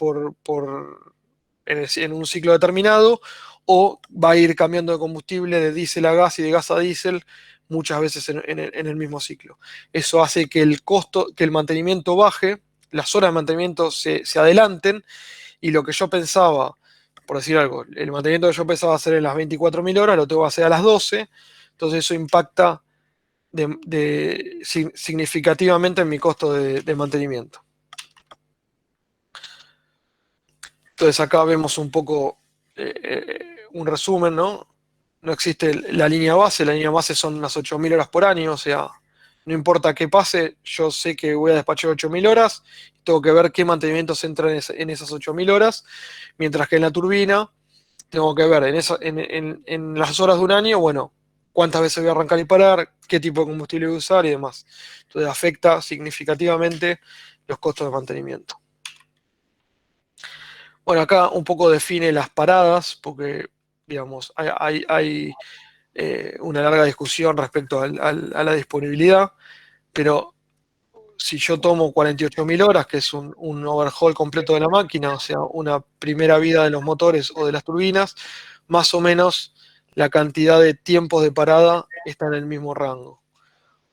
en un ciclo determinado, o va a ir cambiando de combustible de diésel a gas y de gas a diésel muchas veces en el mismo ciclo. Eso hace que el costo, que el mantenimiento baje, las horas de mantenimiento se adelanten, y lo que yo pensaba, por decir algo, el mantenimiento que yo pensaba hacer en las 24.000 horas lo tengo que hacer a las 12, entonces eso impacta significativamente en mi costo de mantenimiento. Entonces acá vemos un poco un resumen, ¿no? No existe la línea base son unas 8.000 horas por año, o sea, no importa qué pase, yo sé que voy a despachar 8.000 horas, tengo que ver qué mantenimientos entran en esas 8.000 horas, mientras que en la turbina tengo que ver en las horas de un año, bueno, cuántas veces voy a arrancar y parar, qué tipo de combustible voy a usar y demás. Entonces afecta significativamente los costos de mantenimiento. Bueno, acá un poco define las paradas, porque, digamos, hay una larga discusión respecto a la disponibilidad, pero si yo tomo 48.000 horas, que es un overhaul completo de la máquina, o sea, una primera vida de los motores o de las turbinas, más o menos la cantidad de tiempos de parada está en el mismo rango.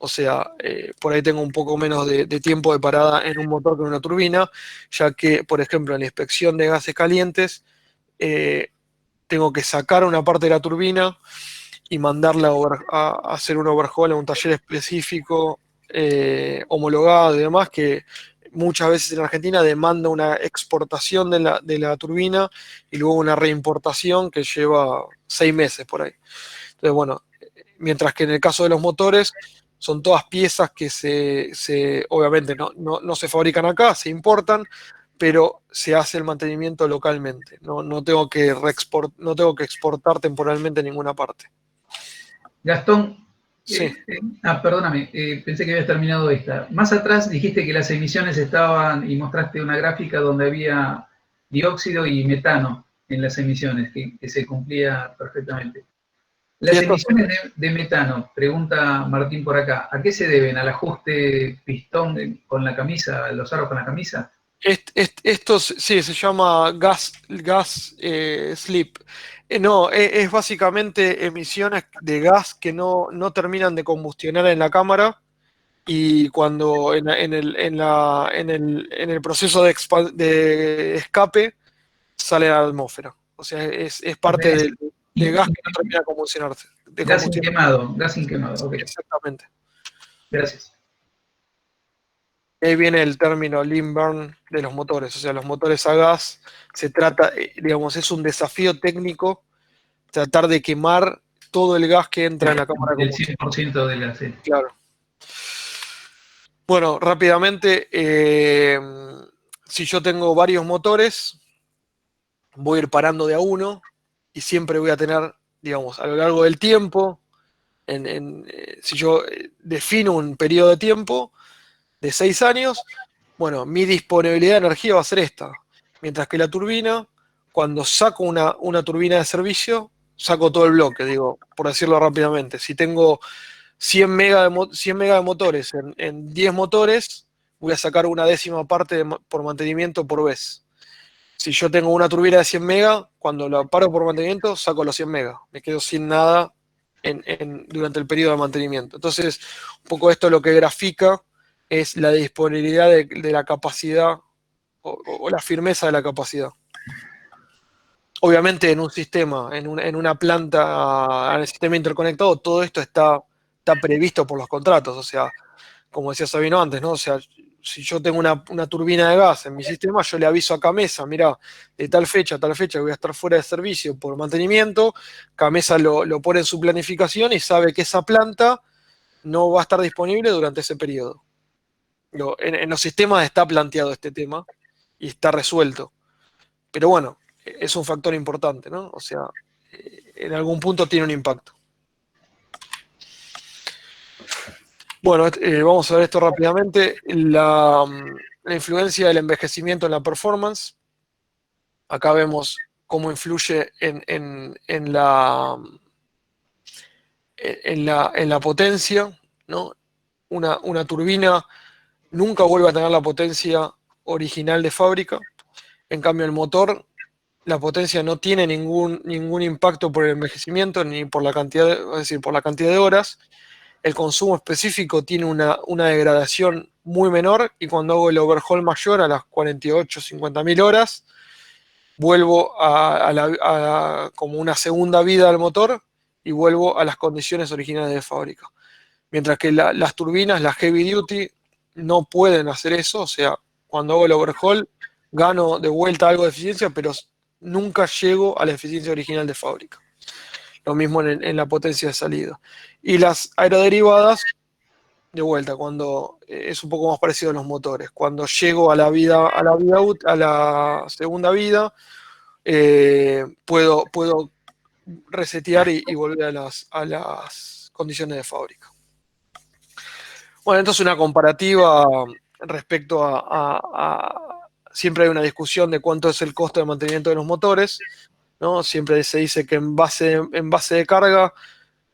O sea, por ahí tengo un poco menos de tiempo de parada en un motor que en una turbina, ya que, por ejemplo, en la inspección de gases calientes, eh, tengo que sacar una parte de la turbina y mandarla a hacer un overhaul a un taller específico, homologado y demás, que muchas veces en Argentina demanda una exportación de la turbina y luego una reimportación que lleva 6 meses por ahí. Entonces, bueno, mientras que en el caso de los motores son todas piezas que obviamente no se fabrican acá, se importan, pero se hace el mantenimiento localmente. No tengo que no tengo que exportar temporalmente en ninguna parte. Gastón, Sí. perdóname, pensé que habías terminado esta. Más atrás dijiste que las emisiones estaban y mostraste una gráfica donde había dióxido y metano en las emisiones, que se cumplía perfectamente. Sí, Las emisiones de metano, pregunta Martín por acá, ¿a qué se deben? ¿Al ajuste pistón con la camisa, los aros con la camisa? Esto sí, se llama gas slip. No, es básicamente emisiones de gas que no terminan de combustionar en la cámara y cuando en el proceso de escape sale a la atmósfera. O sea, es O sea, parte es de gas que no termina de combustionarse. De gas combustión. inquemado, gas inquemado, ok. Exactamente. Gracias. Ahí viene el término lean burn de los motores. O sea, los motores a gas se trata, digamos, es un desafío técnico tratar de quemar todo el gas que entra en la cámara de El combustión. 100% de la serie. Claro. Bueno, rápidamente, si yo tengo varios motores, voy a ir parando de a uno y siempre voy a tener, digamos, a lo largo del tiempo, si yo defino un periodo de tiempo de 6 años, bueno, mi disponibilidad de energía va a ser esta. Mientras que la turbina, cuando saco una turbina de servicio, saco todo el bloque, digo, por decirlo rápidamente. Si tengo 100 mega de motores en 10 motores, voy a sacar una décima parte por mantenimiento por vez. Si yo tengo una turbina de 100 mega, cuando la paro por mantenimiento, saco los 100 mega. Me quedo sin nada durante el periodo de mantenimiento. Entonces, un poco esto lo que grafica es la disponibilidad de la capacidad o la firmeza de la capacidad. Obviamente en un sistema, en una planta, en el sistema interconectado, todo esto está previsto por los contratos. O sea, como decía Sabino antes, ¿no? O sea, si yo tengo una turbina de gas en mi sistema, yo le aviso a Camesa, mira, de tal fecha a tal fecha voy a estar fuera de servicio por mantenimiento. Camesa lo pone en su planificación y sabe que esa planta no va a estar disponible durante ese periodo. En los sistemas está planteado este tema y está resuelto. Pero bueno, es un factor importante, ¿no? O sea, en algún punto tiene un impacto. Bueno, vamos a ver esto rápidamente. La influencia del envejecimiento en la performance. Acá vemos cómo influye en la potencia, ¿no? Una turbina nunca vuelve a tener la potencia original de fábrica. En cambio, el motor, la potencia no tiene ningún impacto por el envejecimiento ni por la cantidad, es decir, por la cantidad de horas. El consumo específico tiene una degradación muy menor y cuando hago el overhaul mayor a las 48, 50.000 horas, vuelvo como una segunda vida al motor y vuelvo a las condiciones originales de fábrica. Mientras que las turbinas, las heavy duty, no pueden hacer eso. O sea, cuando hago el overhaul, gano de vuelta algo de eficiencia, pero nunca llego a la eficiencia original de fábrica. Lo mismo en la potencia de salida. Y las aeroderivadas, de vuelta, cuando es un poco más parecido a los motores. Cuando llego a la vida, a la segunda vida, puedo resetear y volver a las condiciones de fábrica. Bueno, entonces una comparativa respecto siempre hay una discusión de cuánto es el costo de mantenimiento de los motores, ¿no? Siempre se dice que en base de carga,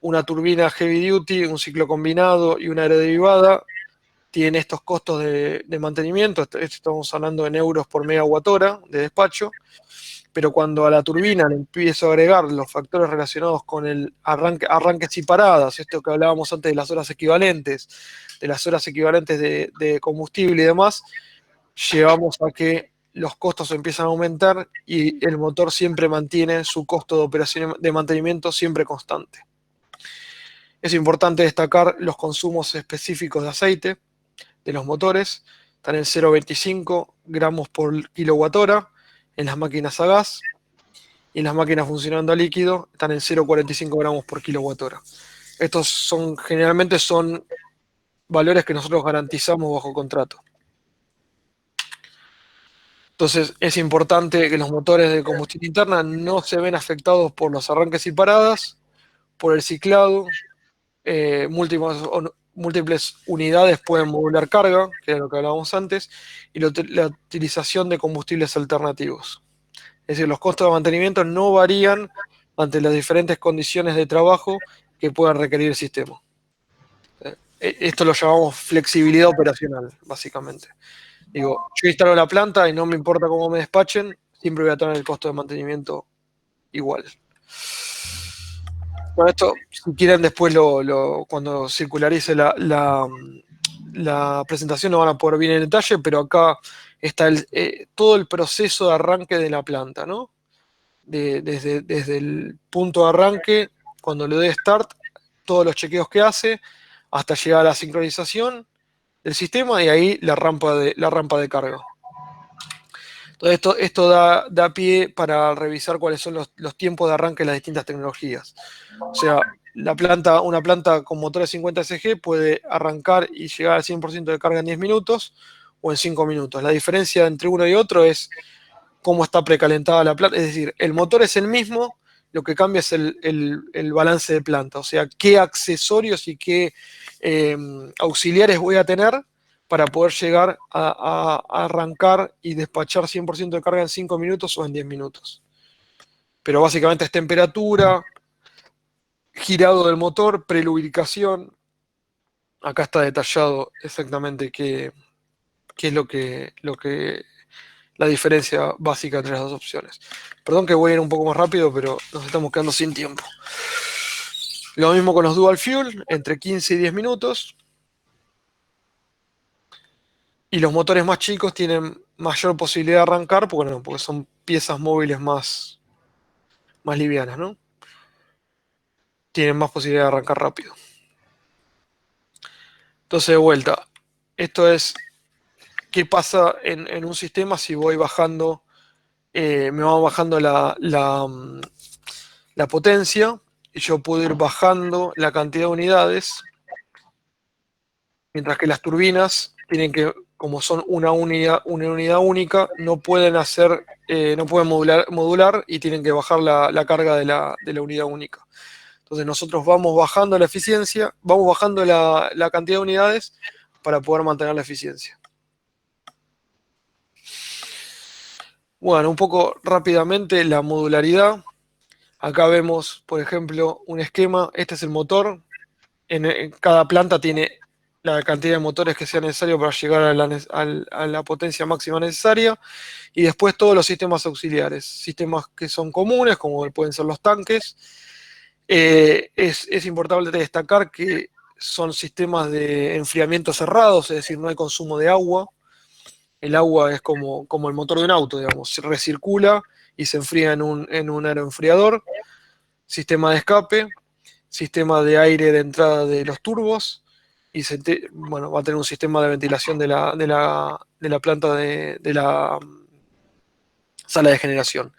una turbina heavy duty, un ciclo combinado y una aeroderivada tienen estos costos de mantenimiento. Esto estamos hablando en euros por megawatt hora de despacho. Pero cuando a la turbina le empiezo a agregar los factores relacionados con el arranques y paradas, esto que hablábamos antes de las horas equivalentes, de combustible y demás, llevamos a que los costos empiezan a aumentar y el motor siempre mantiene su costo de operación de mantenimiento siempre constante. Es importante destacar los consumos específicos de aceite de los motores, están en 0,25 gramos por kilowatt hora en las máquinas a gas, y en las máquinas funcionando a líquido están en 0,45 gramos por kilowatt hora. Estos generalmente son valores que nosotros garantizamos bajo contrato. Entonces es importante que los motores de combustión interna no se ven afectados por los arranques y paradas, por el ciclado, múltiples unidades pueden modular carga, que es lo que hablábamos antes, y la utilización de combustibles alternativos. Es decir, los costos de mantenimiento no varían ante las diferentes condiciones de trabajo que puedan requerir el sistema. Esto lo llamamos flexibilidad operacional, básicamente. Digo, yo instalo la planta y no me importa cómo me despachen, siempre voy a tener el costo de mantenimiento igual. Bueno, esto, si quieren, después cuando circularice la presentación lo van a poder ver en detalle, pero acá está todo el proceso de arranque de la planta, ¿no? Desde el punto de arranque, cuando le doy start, todos los chequeos que hace, hasta llegar a la sincronización del sistema y ahí la rampa de carga. Entonces esto da pie para revisar cuáles son los tiempos de arranque de las distintas tecnologías. O sea, una planta con motores 50 SG puede arrancar y llegar al 100% de carga en 10 minutos o en 5 minutos. La diferencia entre uno y otro es cómo está precalentada la planta. Es decir, el motor es el mismo, lo que cambia es el balance de planta. O sea, qué accesorios y qué auxiliares voy a tener para poder llegar a arrancar y despachar 100% de carga en 5 minutos o en 10 minutos. Pero básicamente es temperatura, girado del motor, prelubricación. Acá está detallado exactamente qué es lo que la diferencia básica entre las dos opciones. Perdón que voy a ir un poco más rápido, pero nos estamos quedando sin tiempo. Lo mismo con los dual fuel, entre 15 y 10 minutos. Y los motores más chicos tienen mayor posibilidad de arrancar, porque son piezas móviles más livianas, ¿no? Tienen más posibilidad de arrancar rápido. Entonces, de vuelta, esto es qué pasa en un sistema si voy bajando, me va bajando la potencia, y yo puedo ir bajando la cantidad de unidades, mientras que las turbinas tienen que, como son una unidad única, no pueden modular y tienen que bajar la carga de la unidad única. Entonces nosotros vamos bajando la eficiencia, vamos bajando la cantidad de unidades para poder mantener la eficiencia. Bueno, un poco rápidamente la modularidad. Acá vemos, por ejemplo, un esquema. Este es el motor. En cada planta tiene la cantidad de motores que sea necesario para llegar a la potencia máxima necesaria. Y después todos los sistemas auxiliares. Sistemas que son comunes, como pueden ser los tanques. Es importante destacar que son sistemas de enfriamiento cerrados, es decir, no hay consumo de agua. El agua es como el motor de un auto, digamos, se recircula y se enfría en un aeroenfriador. Sistema de escape, sistema de aire de entrada de los turbos, bueno, va a tener un sistema de ventilación de la planta de la sala de generación.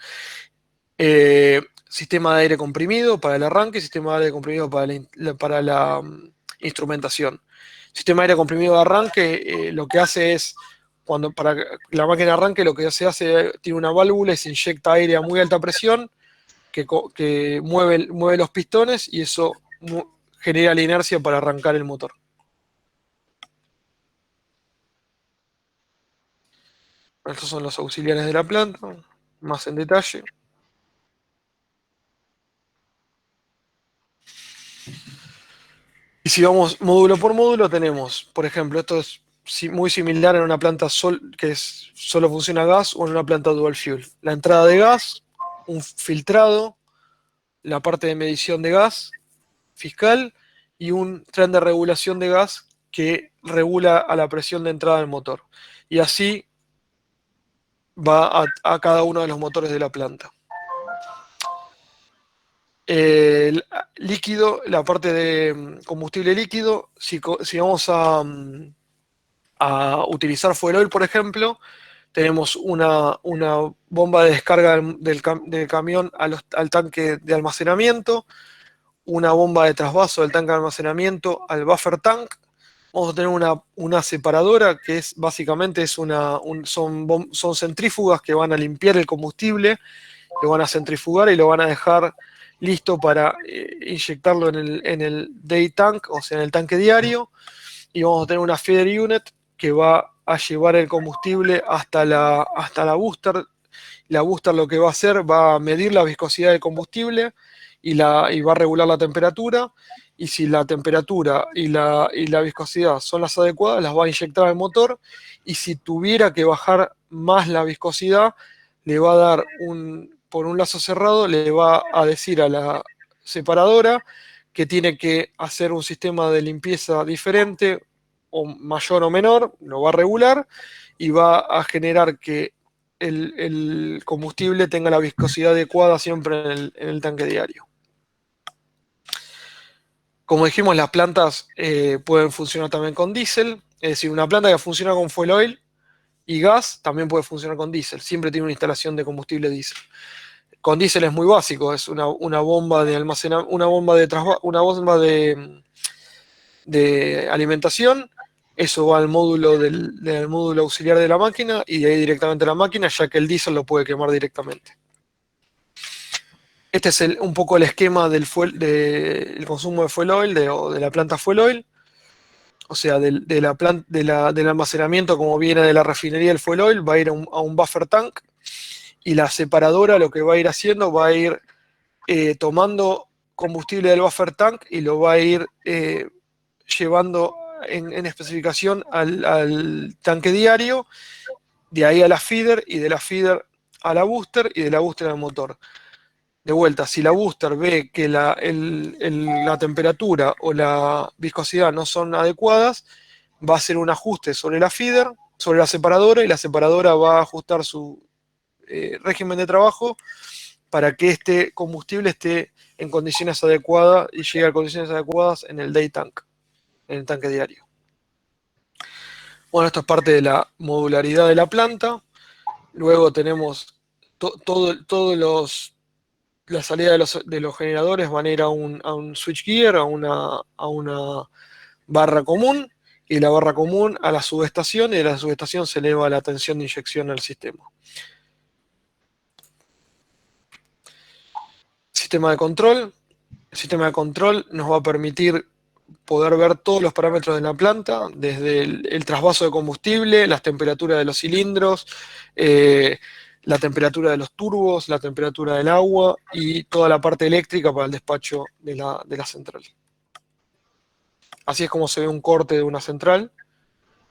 Sistema de aire comprimido para el arranque, sistema de aire comprimido para la instrumentación. Sistema de aire comprimido de arranque, lo que hace es, para que la máquina arranque, lo que se hace, tiene una válvula y se inyecta aire a muy alta presión que mueve los pistones y eso genera la inercia para arrancar el motor. Estos son los auxiliares de la planta, más en detalle. Y si vamos módulo por módulo, tenemos, por ejemplo, esto es muy similar en una planta que solo funciona a gas o en una planta dual fuel. La entrada de gas, un filtrado, la parte de medición de gas fiscal y un tren de regulación de gas que regula a la presión de entrada del motor. Y así va a cada uno de los motores de la planta. El líquido, la parte de combustible líquido, si vamos a utilizar fuel oil, por ejemplo, tenemos una bomba de descarga del camión al tanque de almacenamiento, una bomba de trasvaso del tanque de almacenamiento al buffer tank. Vamos a tener una separadora que básicamente son centrífugas que van a limpiar el combustible, lo van a centrifugar y lo van a dejar listo para inyectarlo en el day tank, o sea, en el tanque diario. Y vamos a tener una feeder unit que va a llevar el combustible hasta la booster. La booster lo que va a hacer va a medir la viscosidad del combustible y va a regular la temperatura. Y si la temperatura y la viscosidad son las adecuadas, las va a inyectar al motor. Y si tuviera que bajar más la viscosidad, le va a dar por un lazo cerrado, le va a decir a la separadora que tiene que hacer un sistema de limpieza diferente, o mayor o menor, lo va a regular y va a generar que el combustible tenga la viscosidad adecuada siempre en el tanque diario. Como dijimos, las plantas pueden funcionar también con diésel, es decir, una planta que funciona con fuel oil y gas también puede funcionar con diésel, siempre tiene una instalación de combustible diésel. Con diésel es muy básico, es una bomba de almacenamiento, una bomba de alimentación. Eso va al módulo del módulo auxiliar de la máquina y de ahí directamente a la máquina, ya que el diésel lo puede quemar directamente. Este es un poco el esquema del consumo de fuel oil, de la planta fuel oil. O sea, del almacenamiento, como viene de la refinería del fuel oil, va a ir a un buffer tank. Y la separadora lo que va a ir haciendo, va a ir tomando combustible del buffer tank y lo va a ir llevando en especificación al tanque diario, de ahí a la feeder y de la feeder a la booster y de la booster al motor. De vuelta, si la booster ve que la temperatura o la viscosidad no son adecuadas, va a hacer un ajuste sobre la feeder, sobre la separadora, y la separadora va a ajustar su régimen de trabajo para que este combustible esté en condiciones adecuadas y llegue a condiciones adecuadas en el day tank, en el tanque diario. Bueno, esto es parte de la modularidad de la planta. Luego tenemos la salida de los generadores van a ir a un switchgear, a una barra común, y de la barra común a la subestación, y de la subestación se eleva la tensión de inyección al sistema. Sistema de control. El sistema de control nos va a permitir poder ver todos los parámetros de la planta, desde el trasvaso de combustible, las temperaturas de los cilindros, la temperatura de los turbos, la temperatura del agua y toda la parte eléctrica para el despacho de la central. Así es como se ve un corte de una central,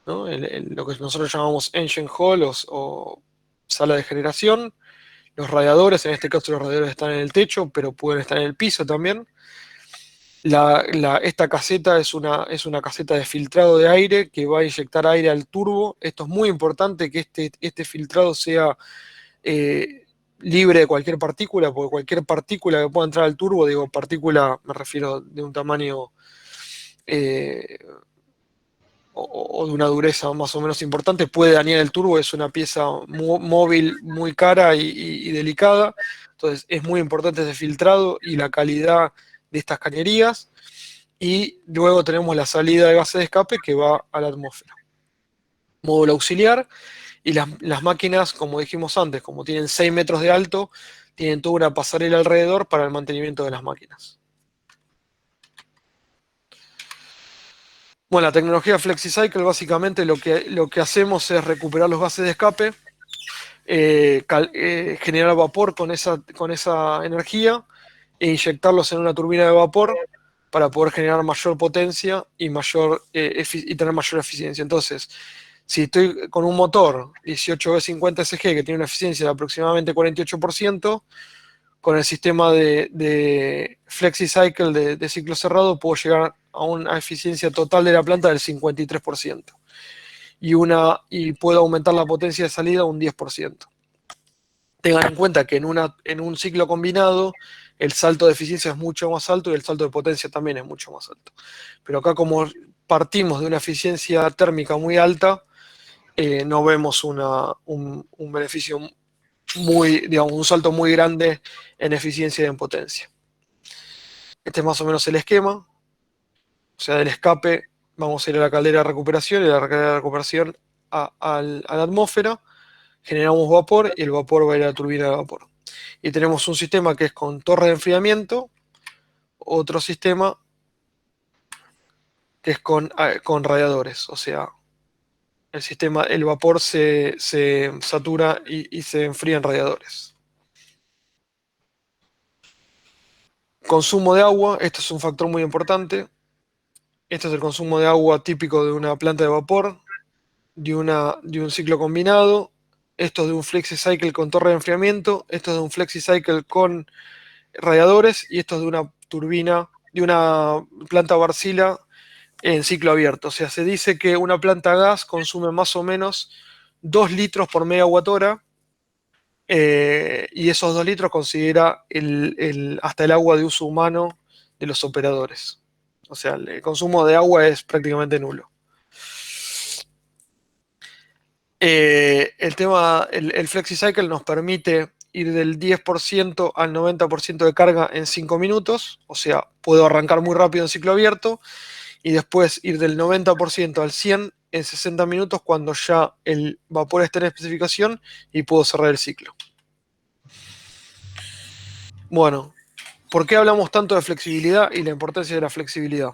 ¿no? Lo que nosotros llamamos engine hall o sala de generación. Los radiadores, en este caso los radiadores están en el techo, pero pueden estar en el piso también. Esta caseta es una caseta de filtrado de aire que va a inyectar aire al turbo. Esto es muy importante, que este filtrado sea libre de cualquier partícula, porque cualquier partícula que pueda entrar al turbo, digo partícula, me refiero de un tamaño o de una dureza más o menos importante, puede dañar el turbo. Es una pieza móvil muy cara y delicada, entonces es muy importante ese filtrado y la calidad de estas cañerías. Y luego tenemos la salida de gases de escape que va a la atmósfera. Módulo auxiliar, y las máquinas, como dijimos antes, como tienen 6 metros de alto, tienen toda una pasarela alrededor para el mantenimiento de las máquinas. Bueno, la tecnología FlexiCycle, básicamente lo que hacemos es recuperar los gases de escape, generar vapor con esa energía e inyectarlos en una turbina de vapor para poder generar mayor potencia y tener mayor eficiencia. Entonces, si estoy con un motor 18V50 SG que tiene una eficiencia de aproximadamente 48%, con el sistema de FlexiCycle de ciclo cerrado puedo llegar a una eficiencia total de la planta del 53% y puedo aumentar la potencia de salida un 10%. Tengan en cuenta que en un ciclo combinado el salto de eficiencia es mucho más alto y el salto de potencia también es mucho más alto. Pero acá, como partimos de una eficiencia térmica muy alta, no vemos un beneficio digamos, un salto muy grande en eficiencia y en potencia. Este es más o menos el esquema. O sea, del escape vamos a ir a la caldera de recuperación y de la caldera de recuperación a la atmósfera. Generamos vapor y el vapor va a ir a la turbina de vapor. Y tenemos un sistema que es con torre de enfriamiento, otro sistema que es con radiadores. O sea, el vapor se satura y se enfría en radiadores. Consumo de agua, esto es un factor muy importante. Este es el consumo de agua típico de una planta de vapor, de un ciclo combinado. Esto es de un FlexiCycle con torre de enfriamiento. Esto es de un FlexiCycle con radiadores. Y esto es de una turbina, de una planta Wärtsilä en ciclo abierto. O sea, se dice que una planta a gas consume más o menos 2 litros por megawatt hora. Y esos 2 litros considera hasta el agua de uso humano de los operadores. O sea, el consumo de agua es prácticamente nulo. El FlexiCycle nos permite ir del 10% al 90% de carga en 5 minutos. O sea, puedo arrancar muy rápido en ciclo abierto y después ir del 90% al 100% en 60 minutos cuando ya el vapor está en especificación y puedo cerrar el ciclo. Bueno, ¿por qué hablamos tanto de flexibilidad y la importancia de la flexibilidad?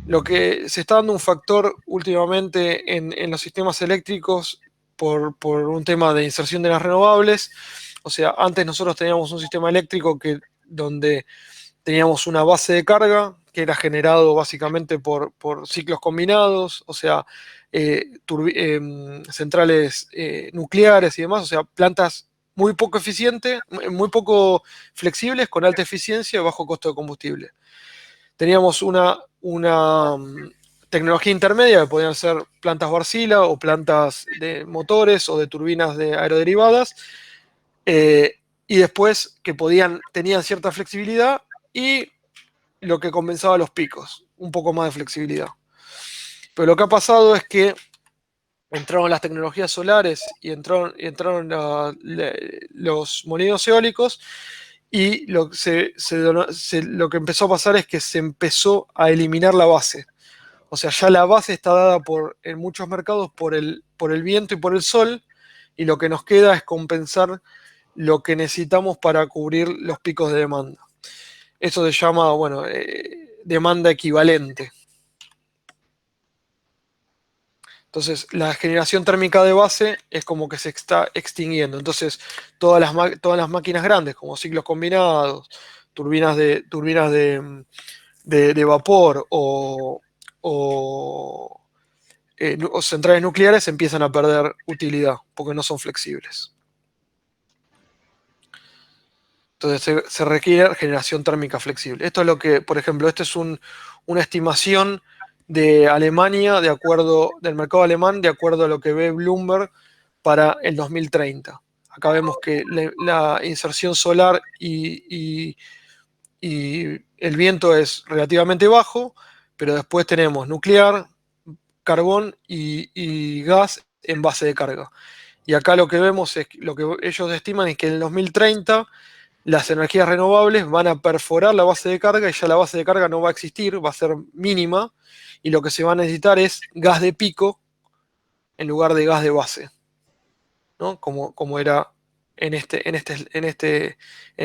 Lo que se está dando un factor últimamente en los sistemas eléctricos por un tema de inserción de las renovables. O sea, antes nosotros teníamos un sistema eléctrico donde teníamos una base de carga que era generado básicamente por ciclos combinados, o sea, centrales nucleares y demás, o sea, plantas muy poco eficientes, muy poco flexibles, con alta eficiencia y bajo costo de combustible. Teníamos una tecnología intermedia que podían ser plantas Wärtsilä o plantas de motores o de turbinas de aeroderivadas, y después que tenían cierta flexibilidad y lo que compensaba los picos, un poco más de flexibilidad. Pero lo que ha pasado es que entraron las tecnologías solares y entraron los molinos eólicos, y lo que empezó a pasar es que se empezó a eliminar la base. O sea, ya la base está dada en muchos mercados por el viento y por el sol, y lo que nos queda es compensar lo que necesitamos para cubrir los picos de demanda. Esto se llama, bueno, demanda equivalente. Entonces, la generación térmica de base es como que se está extinguiendo. Entonces, todas las máquinas grandes, como ciclos combinados, turbinas de vapor o centrales nucleares, empiezan a perder utilidad porque no son flexibles. Entonces, se requiere generación térmica flexible. Esto es lo que, por ejemplo, esto es una estimación de Alemania, del mercado alemán, de acuerdo a lo que ve Bloomberg para el 2030. Acá vemos que la inserción solar y el viento es relativamente bajo, pero después tenemos nuclear, carbón y gas en base de carga. Y acá lo que vemos es, lo que ellos estiman es que en el 2030 las energías renovables van a perforar la base de carga y ya la base de carga no va a existir, va a ser mínima, y lo que se va a necesitar es gas de pico en lugar de gas de base, ¿no? Como era en el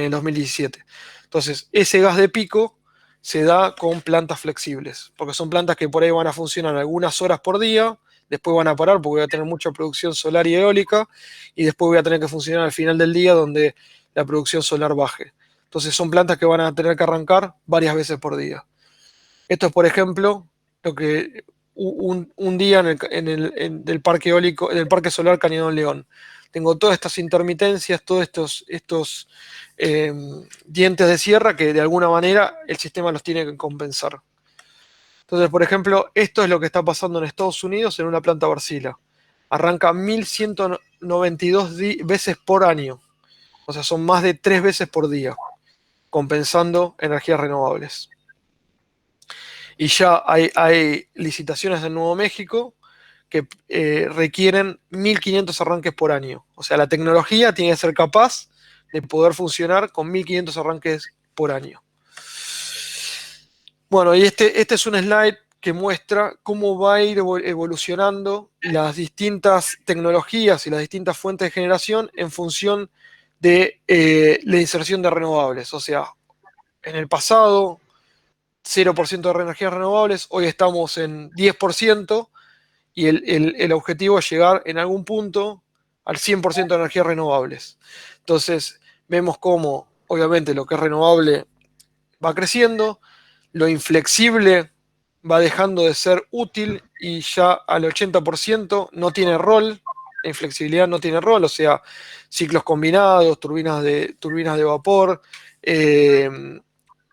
2017. Entonces, ese gas de pico se da con plantas flexibles, porque son plantas que por ahí van a funcionar algunas horas por día, después van a parar porque voy a tener mucha producción solar y eólica, y después voy a tener que funcionar al final del día donde la producción solar baje. Entonces son plantas que van a tener que arrancar varias veces por día. Esto es, por ejemplo, lo que un día del parque eólico, del parque solar Cañadón León. Tengo todas estas intermitencias, todos estos eh, dientes de sierra que de alguna manera el sistema los tiene que compensar. Entonces, por ejemplo, esto es lo que está pasando en Estados Unidos en una planta Wärtsilä. Arranca 1192 veces por año. O sea, son más de 3 veces por día, compensando energías renovables. Y ya hay licitaciones en Nuevo México que requieren 1500 arranques por año. O sea, la tecnología tiene que ser capaz de poder funcionar con 1500 arranques por año. Bueno, y este es un slide que muestra cómo va a ir evolucionando las distintas tecnologías y las distintas fuentes de generación en función de la inserción de renovables. O sea, en el pasado 0% de energías renovables, hoy estamos en 10% y el objetivo es llegar en algún punto al 100% de energías renovables. Entonces, vemos cómo, obviamente, lo que es renovable va creciendo, lo inflexible va dejando de ser útil y ya al 80% no tiene rol, la inflexibilidad no tiene rol, o sea, ciclos combinados, turbinas de vapor,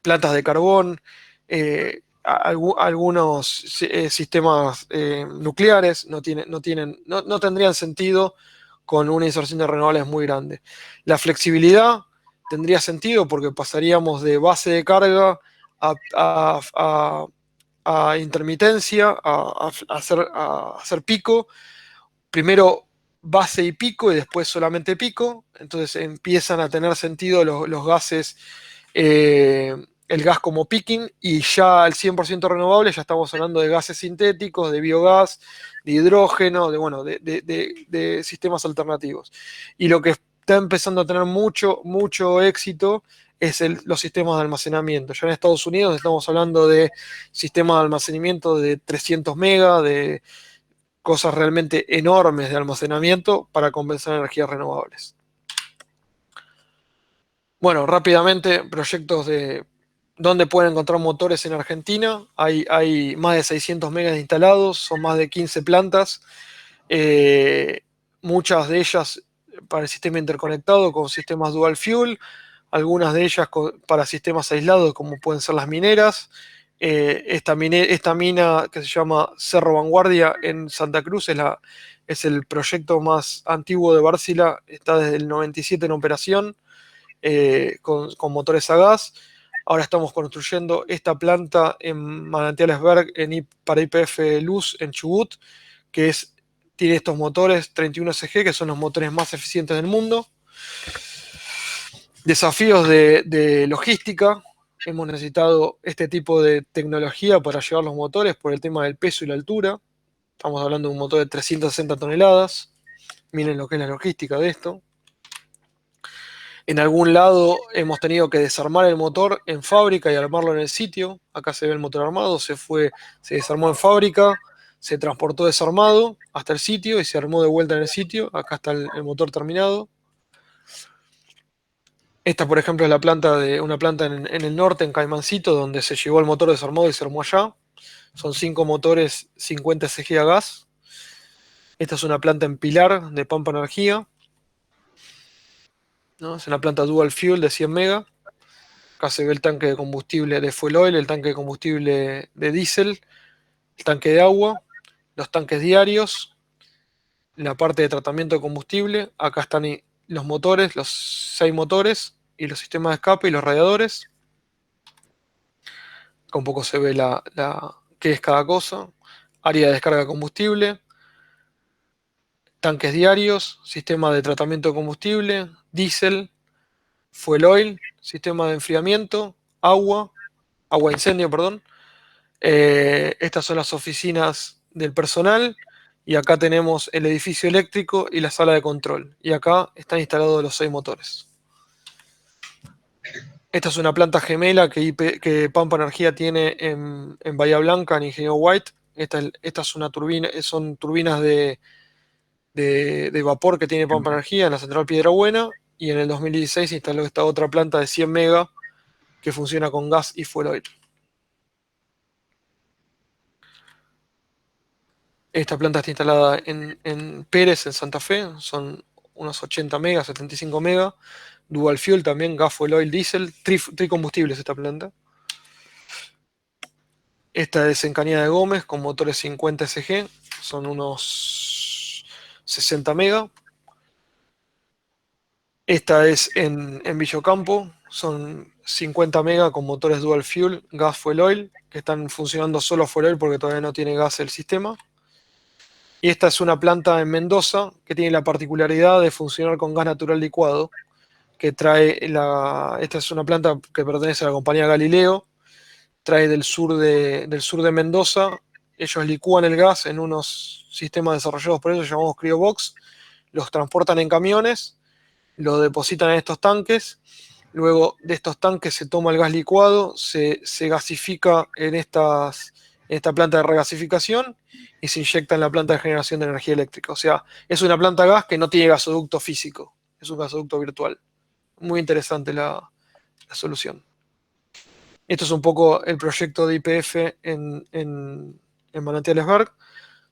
plantas de carbón, algunos sistemas nucleares no tendrían sentido con una inserción de renovables muy grande. La flexibilidad tendría sentido porque pasaríamos de base de carga a intermitencia, a hacer pico, primero base y pico y después solamente pico, entonces empiezan a tener sentido los gases, el gas como picking, y ya al 100% renovable ya estamos hablando de gases sintéticos, de biogás, de hidrógeno, de sistemas alternativos. Y lo que está empezando a tener mucho éxito es los sistemas de almacenamiento. Ya en Estados Unidos estamos hablando de sistemas de almacenamiento de 300 megas, de cosas realmente enormes de almacenamiento para compensar energías renovables. Bueno, rápidamente, proyectos de dónde pueden encontrar motores en Argentina. Hay más de 600 megas instalados, son más de 15 plantas, muchas de ellas para el sistema interconectado con sistemas dual fuel, algunas de ellas para sistemas aislados como pueden ser las mineras. Esta mina que se llama Cerro Vanguardia en Santa Cruz es el proyecto más antiguo de Wärtsilä, está desde el 97 en operación, con motores a gas. Ahora estamos construyendo esta planta en Manantiales Berg para YPF Luz en Chubut, que tiene estos motores 31SG, que son los motores más eficientes del mundo. Desafíos de logística. Hemos necesitado este tipo de tecnología para llevar los motores por el tema del peso y la altura. Estamos hablando de un motor de 360 toneladas. Miren lo que es la logística de esto. En algún lado hemos tenido que desarmar el motor en fábrica y armarlo en el sitio. Acá se ve el motor armado, se desarmó en fábrica, se transportó desarmado hasta el sitio y se armó de vuelta en el sitio. Acá está el motor terminado. Esta, por ejemplo, es una planta en el norte, en Caimancito, donde se llevó el motor desarmado y se armó allá. Son 5 motores 50 SG a gas. Esta es una planta en Pilar de Pampa Energía, ¿no? Es una planta dual fuel de 100 mega. Acá se ve el tanque de combustible de fuel oil, el tanque de combustible de diésel, el tanque de agua, los tanques diarios, la parte de tratamiento de combustible. Acá están los motores, los 6 motores y los sistemas de escape y los radiadores. Acá un poco se ve qué es cada cosa. área de descarga de combustible, tanques diarios, sistema de tratamiento de combustible, diésel, fuel oil, sistema de enfriamiento, agua incendio, perdón. Estas son las oficinas del personal y acá tenemos el edificio eléctrico y la sala de control. Y acá están instalados los 6 motores. Esta es una planta gemela que Pampa Energía tiene en Bahía Blanca, en Ingeniero White. Esta es una turbina, son turbinas de vapor que tiene Pampa Energía en la central Piedrabuena. Y en el 2016 se instaló esta otra planta de 100 mega que funciona con gas y fuel oil. Esta planta está instalada en Pérez, en Santa Fe. Son unos 80 megas, 75 megas. Dual fuel también, gas, fuel oil, diésel. Tricombustibles esta planta. Esta es en Cañada de Gómez con motores 50 SG. Son unos 60 megas. Esta es en Villocampo. Son 50 megas con motores dual fuel, gas, fuel oil, que están funcionando solo fuel oil porque todavía no tiene gas el sistema. Y esta es una planta en Mendoza que tiene la particularidad de funcionar con gas natural licuado, que esta es una planta que pertenece a la compañía Galileo, trae del sur de Mendoza. Ellos licúan el gas en unos sistemas desarrollados por ellos llamados CryoBox, los transportan en camiones, lo depositan en estos tanques. Luego de estos tanques se toma el gas licuado, se gasifica en esta planta de regasificación y se inyecta en la planta de generación de energía eléctrica. O sea, es una planta gas que no tiene gasoducto físico, es un gasoducto virtual. Muy interesante la solución. Esto es un poco el proyecto de YPF en Manantiales Behr.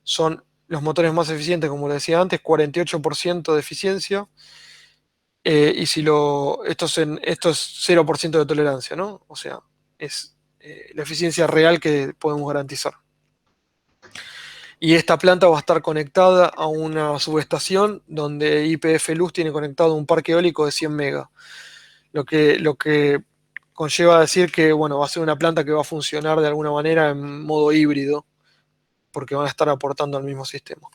Son los motores más eficientes, como les decía antes, 48% de eficiencia. Y esto es 0% de tolerancia, ¿no? O sea, es la eficiencia real que podemos garantizar. Y esta planta va a estar conectada a una subestación donde YPF Luz tiene conectado un parque eólico de 100 megas. Lo que conlleva a decir que, bueno, va a ser una planta que va a funcionar de alguna manera en modo híbrido, porque van a estar aportando al mismo sistema.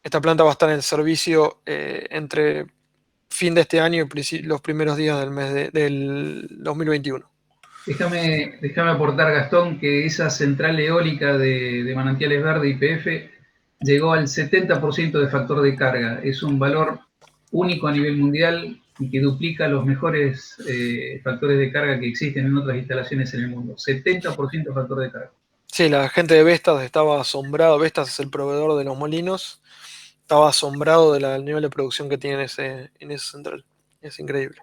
Esta planta va a estar en servicio entre fin de este año y los primeros días del 2021. Déjame aportar, Gastón, que esa central eólica de Manantiales Verdes, YPF, llegó al 70% de factor de carga. Es un valor único a nivel mundial y que duplica los mejores factores de carga que existen en otras instalaciones en el mundo. 70% de factor de carga. Sí, la gente de Vestas estaba asombrado. Vestas es el proveedor de los molinos. Estaba asombrado del nivel de producción que tiene en esa central. Es increíble.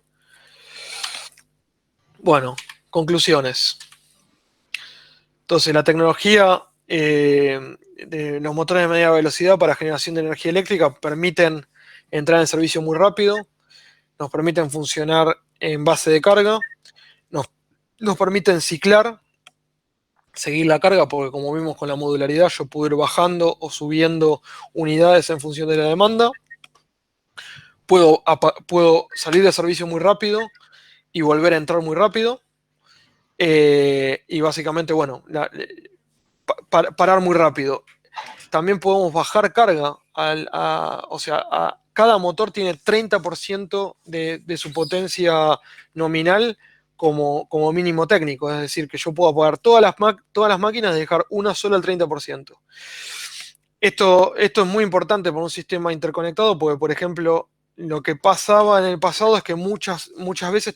Bueno, conclusiones. Entonces, la tecnología de los motores de media velocidad para generación de energía eléctrica permiten entrar en servicio muy rápido, nos permiten funcionar en base de carga, nos permiten ciclar, seguir la carga, porque como vimos con la modularidad, yo puedo ir bajando o subiendo unidades en función de la demanda. Puedo salir de servicio muy rápido y volver a entrar muy rápido. Y básicamente, bueno, parar muy rápido. También podemos bajar carga. O sea, cada motor tiene 30% de su potencia nominal como mínimo técnico. Es decir, que yo puedo apagar todas las máquinas y dejar una sola al 30%. Esto es muy importante para un sistema interconectado porque, por ejemplo, lo que pasaba en el pasado es que muchas veces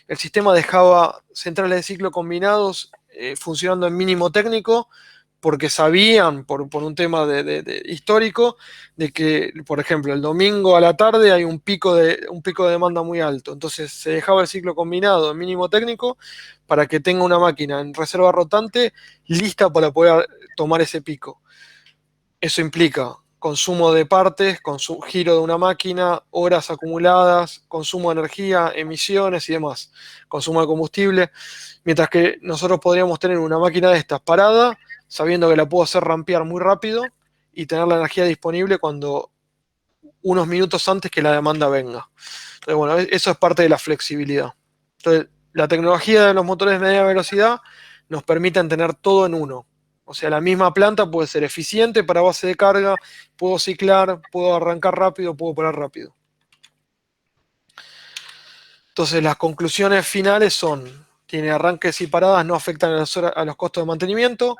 el sistema dejaba centrales de ciclo combinados funcionando en mínimo técnico porque sabían, por un tema histórico, de que, por ejemplo, el domingo a la tarde hay un pico de demanda muy alto. Entonces se dejaba el ciclo combinado en mínimo técnico para que tenga una máquina en reserva rotante lista para poder tomar ese pico. Eso implica consumo de partes, giro de una máquina, horas acumuladas, consumo de energía, emisiones y demás, consumo de combustible, mientras que nosotros podríamos tener una máquina de estas parada, sabiendo que la puedo hacer rampear muy rápido y tener la energía disponible unos minutos antes que la demanda venga. Entonces, bueno, eso es parte de la flexibilidad. Entonces, la tecnología de los motores de media velocidad nos permite tener todo en uno. O sea, la misma planta puede ser eficiente para base de carga, puedo ciclar, puedo arrancar rápido, puedo parar rápido. Entonces, las conclusiones finales son, tiene arranques y paradas, no afectan a los costos de mantenimiento,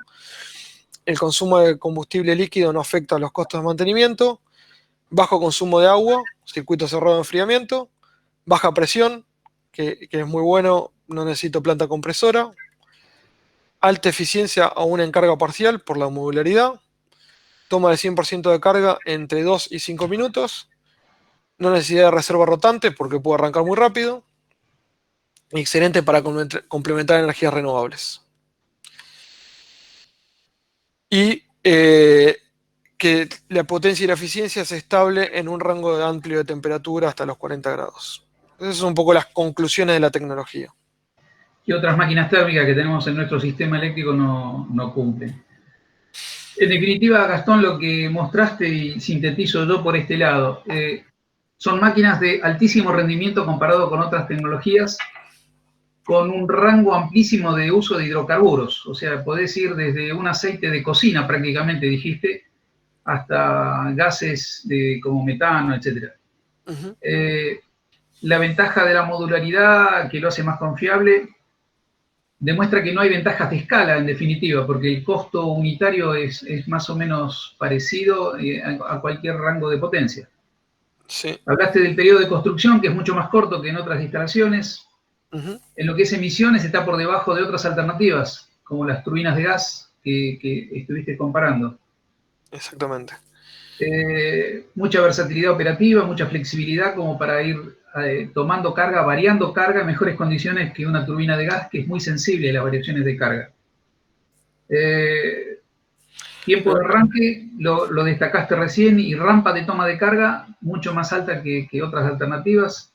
el consumo de combustible líquido no afecta a los costos de mantenimiento, bajo consumo de agua, circuito cerrado de enfriamiento, baja presión, que es muy bueno, no necesito planta compresora, alta eficiencia aún en carga parcial por la modularidad, toma de 100% de carga entre 2 y 5 minutos, no necesidad de reserva rotante porque puede arrancar muy rápido, excelente para complementar energías renovables. Y que la potencia y la eficiencia es estable en un rango amplio de temperatura hasta los 40 grados. Esas son un poco las conclusiones de la tecnología. ¿Qué otras máquinas térmicas que tenemos en nuestro sistema eléctrico no cumplen? En definitiva, Gastón, lo que mostraste y sintetizo yo por este lado, son máquinas de altísimo rendimiento comparado con otras tecnologías, con un rango amplísimo de uso de hidrocarburos. O sea, podés ir desde un aceite de cocina prácticamente, dijiste, hasta gases como metano, etc. Uh-huh. La ventaja de la modularidad, que lo hace más confiable, demuestra que no hay ventajas de escala, en definitiva, porque el costo unitario es más o menos parecido a cualquier rango de potencia. Sí. Hablaste del periodo de construcción, que es mucho más corto que en otras instalaciones. Uh-huh. En lo que es emisiones está por debajo de otras alternativas, como las turbinas de gas que estuviste comparando. Exactamente. Mucha versatilidad operativa, mucha flexibilidad como para ir tomando carga, variando carga en mejores condiciones que una turbina de gas, que es muy sensible a las variaciones de carga. Tiempo de arranque, lo destacaste recién, y rampa de toma de carga mucho más alta que otras alternativas.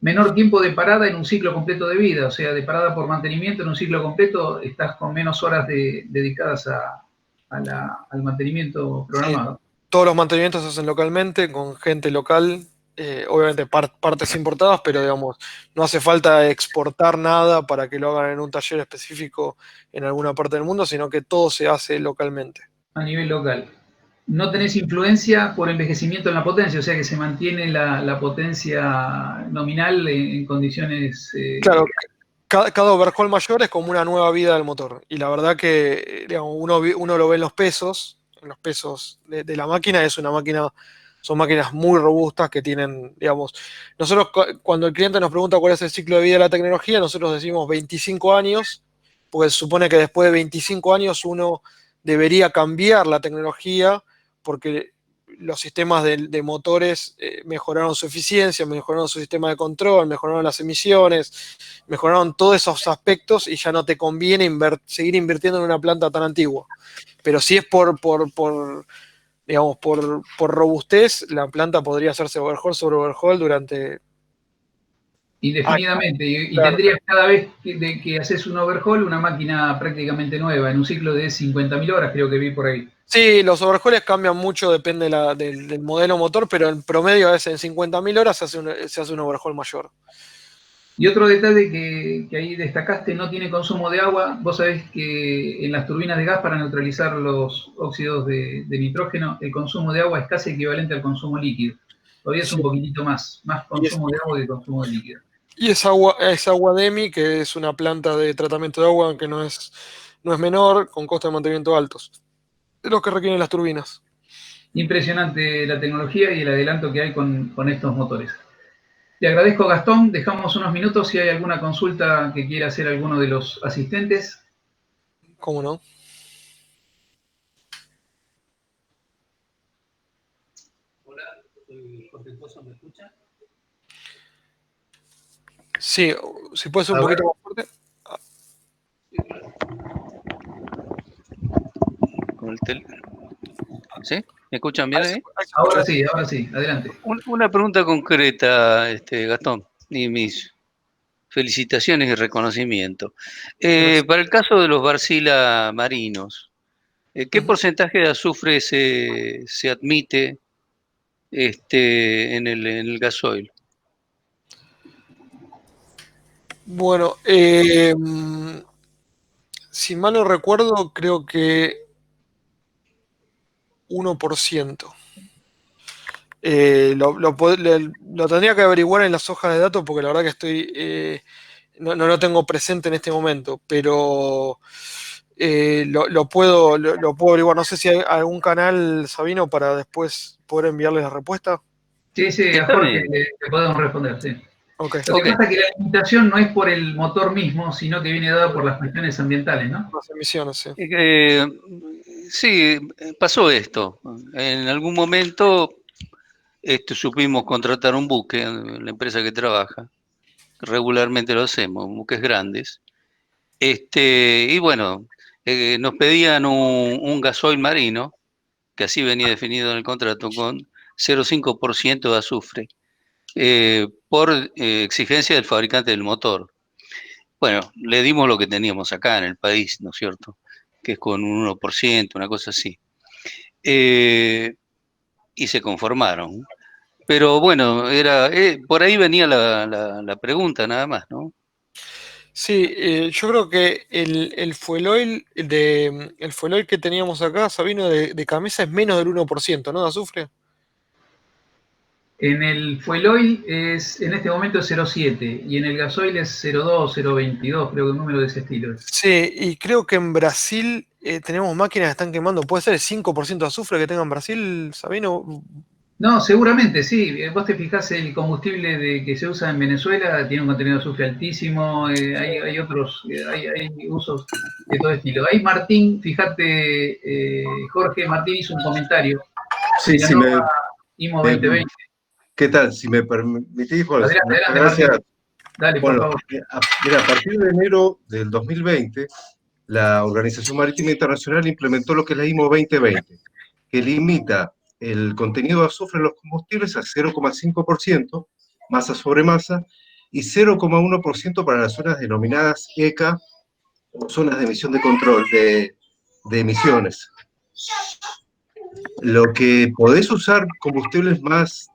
Menor tiempo de parada en un ciclo completo de vida, o sea, de parada por mantenimiento en un ciclo completo, estás con menos horas dedicadas al mantenimiento Sí. programado. Todos los mantenimientos se hacen localmente, con gente local, obviamente partes importadas, pero digamos, no hace falta exportar nada para que lo hagan en un taller específico en alguna parte del mundo, sino que todo se hace localmente. A nivel local. No tenés influencia por envejecimiento en la potencia, o sea que se mantiene la potencia nominal en condiciones... Claro, cada overhaul mayor es como una nueva vida del motor. Y la verdad que digamos, uno lo ve en los pesos de la máquina, es una máquina, son máquinas muy robustas que tienen, digamos, nosotros cuando el cliente nos pregunta cuál es el ciclo de vida de la tecnología, nosotros decimos 25 años, porque se supone que después de 25 años uno debería cambiar la tecnología, porque los sistemas de motores mejoraron su eficiencia, mejoraron su sistema de control, mejoraron las emisiones, mejoraron todos esos aspectos y ya no te conviene seguir invirtiendo en una planta tan antigua. Pero si es digamos, por robustez, la planta podría hacerse overhaul sobre overhaul durante años. Indefinidamente, y Claro. tendrías cada vez que haces un overhaul una máquina prácticamente nueva, en un ciclo de 50.000 horas, creo que vi por ahí. Sí, los overhauls cambian mucho, depende del modelo motor, pero en promedio a veces en 50.000 horas se hace un overhaul mayor. Y otro detalle que ahí destacaste, no tiene consumo de agua. Vos sabés que en las turbinas de gas, para neutralizar los óxidos de nitrógeno, el consumo de agua es casi equivalente al consumo líquido. Todavía es un Sí. poquitito más Y es, consumo de agua que consumo de líquido. y es agua DEMI, que es una planta de tratamiento de agua que no es menor, con costos de mantenimiento altos, de los que requieren las turbinas. Impresionante la tecnología y el adelanto que hay con estos motores. Te agradezco, Gastón. Dejamos unos minutos si hay alguna consulta que quiera hacer alguno de los asistentes. ¿Cómo no? Hola, soy Jorge Pozo, ¿me escucha? Sí, si puede ser A un ver. poquito más fuerte. Con el ¿Sí? ¿Me escuchan bien ahí? Ahí se escucha. Ahora sí, adelante. Una pregunta concreta, Gastón, y mis felicitaciones y reconocimiento. Gracias. Para el caso de los Wärtsilä marinos, ¿qué Ujú. porcentaje de azufre se admite en el gasoil? Bueno, si mal no recuerdo, creo que 1%. Lo tendría que averiguar en las hojas de datos porque la verdad que no lo tengo presente en este momento, pero lo puedo averiguar. No sé si hay algún canal, Sabino, para después poder enviarles la respuesta. Sí, a Está Jorge bien. le podemos responder, sí. Ok, Lo que Ok. pasa es que la limitación no es por el motor mismo, sino que viene dada por las cuestiones ambientales, ¿no? las emisiones, sí. Sí, pasó esto. En algún momento supimos contratar un buque en la empresa que trabaja. Regularmente lo hacemos, buques grandes. Y bueno, nos pedían un gasoil marino, que así venía definido en el contrato, con 0,5% de azufre, por exigencia del fabricante del motor. Bueno, le dimos lo que teníamos acá en el país, ¿no es cierto? Que es con un 1%, una cosa así. Y se conformaron. Pero bueno, por ahí venía la pregunta nada más, ¿no? Sí, yo creo que el fuel oil el fuel oil que teníamos acá, Sabino, de Camesa es menos del 1%, ¿no? De azufre. En el fuel oil en este momento es 0,7 y en el gasoil es 0,2, 0,22, creo que un número de ese estilo es. Sí, y creo que en Brasil tenemos máquinas que están quemando. ¿Puede ser el 5% de azufre que tenga en Brasil, Sabino? No, seguramente sí. Vos te fijás, el combustible que se usa en Venezuela tiene un contenido de azufre altísimo, hay otros, hay usos de todo estilo. Ahí Martín, fíjate, Jorge Martín hizo un comentario Sí, de la si nueva IMO me- 2020. ¿qué tal? Si me permitís, pues, Adelante, gracias. Martín. Dale, por Bueno, favor. mira, a partir de enero del 2020, la Organización Marítima Internacional implementó lo que es la IMO 2020, que limita el contenido de azufre en los combustibles a 0,5%, masa sobre masa, y 0,1% para las zonas denominadas ECA, o zonas de emisión de control de emisiones. Lo que podés usar combustibles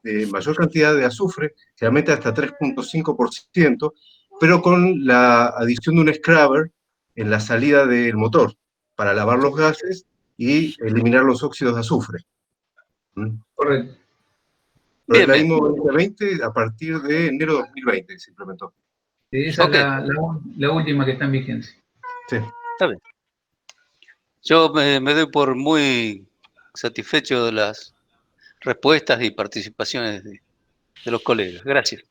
de mayor cantidad de azufre, generalmente hasta 3,5%, pero con la adición de un scrubber en la salida del motor para lavar los gases y eliminar los óxidos de azufre. ¿Mm? Correcto. Pero Bien, la bien. IMO 2020 a partir de enero de 2020 se implementó. Esa es Ok, la última que está en vigencia. Sí. está bien. Yo me doy por muy satisfecho de las respuestas y participaciones de los colegas. Gracias.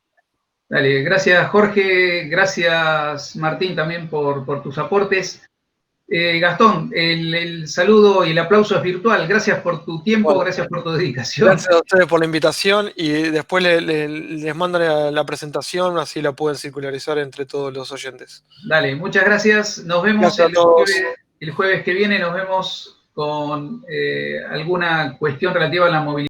Dale, gracias Jorge, gracias Martín también por tus aportes. Gastón, el saludo y el aplauso es virtual. Gracias por tu tiempo, Bueno, gracias por tu dedicación. gracias a ustedes por la invitación y después les mando la presentación, así la pueden circularizar entre todos los oyentes. Dale, muchas gracias. Nos vemos Gracias a todos. el jueves que viene. Nos vemos con alguna cuestión relativa a la movilidad.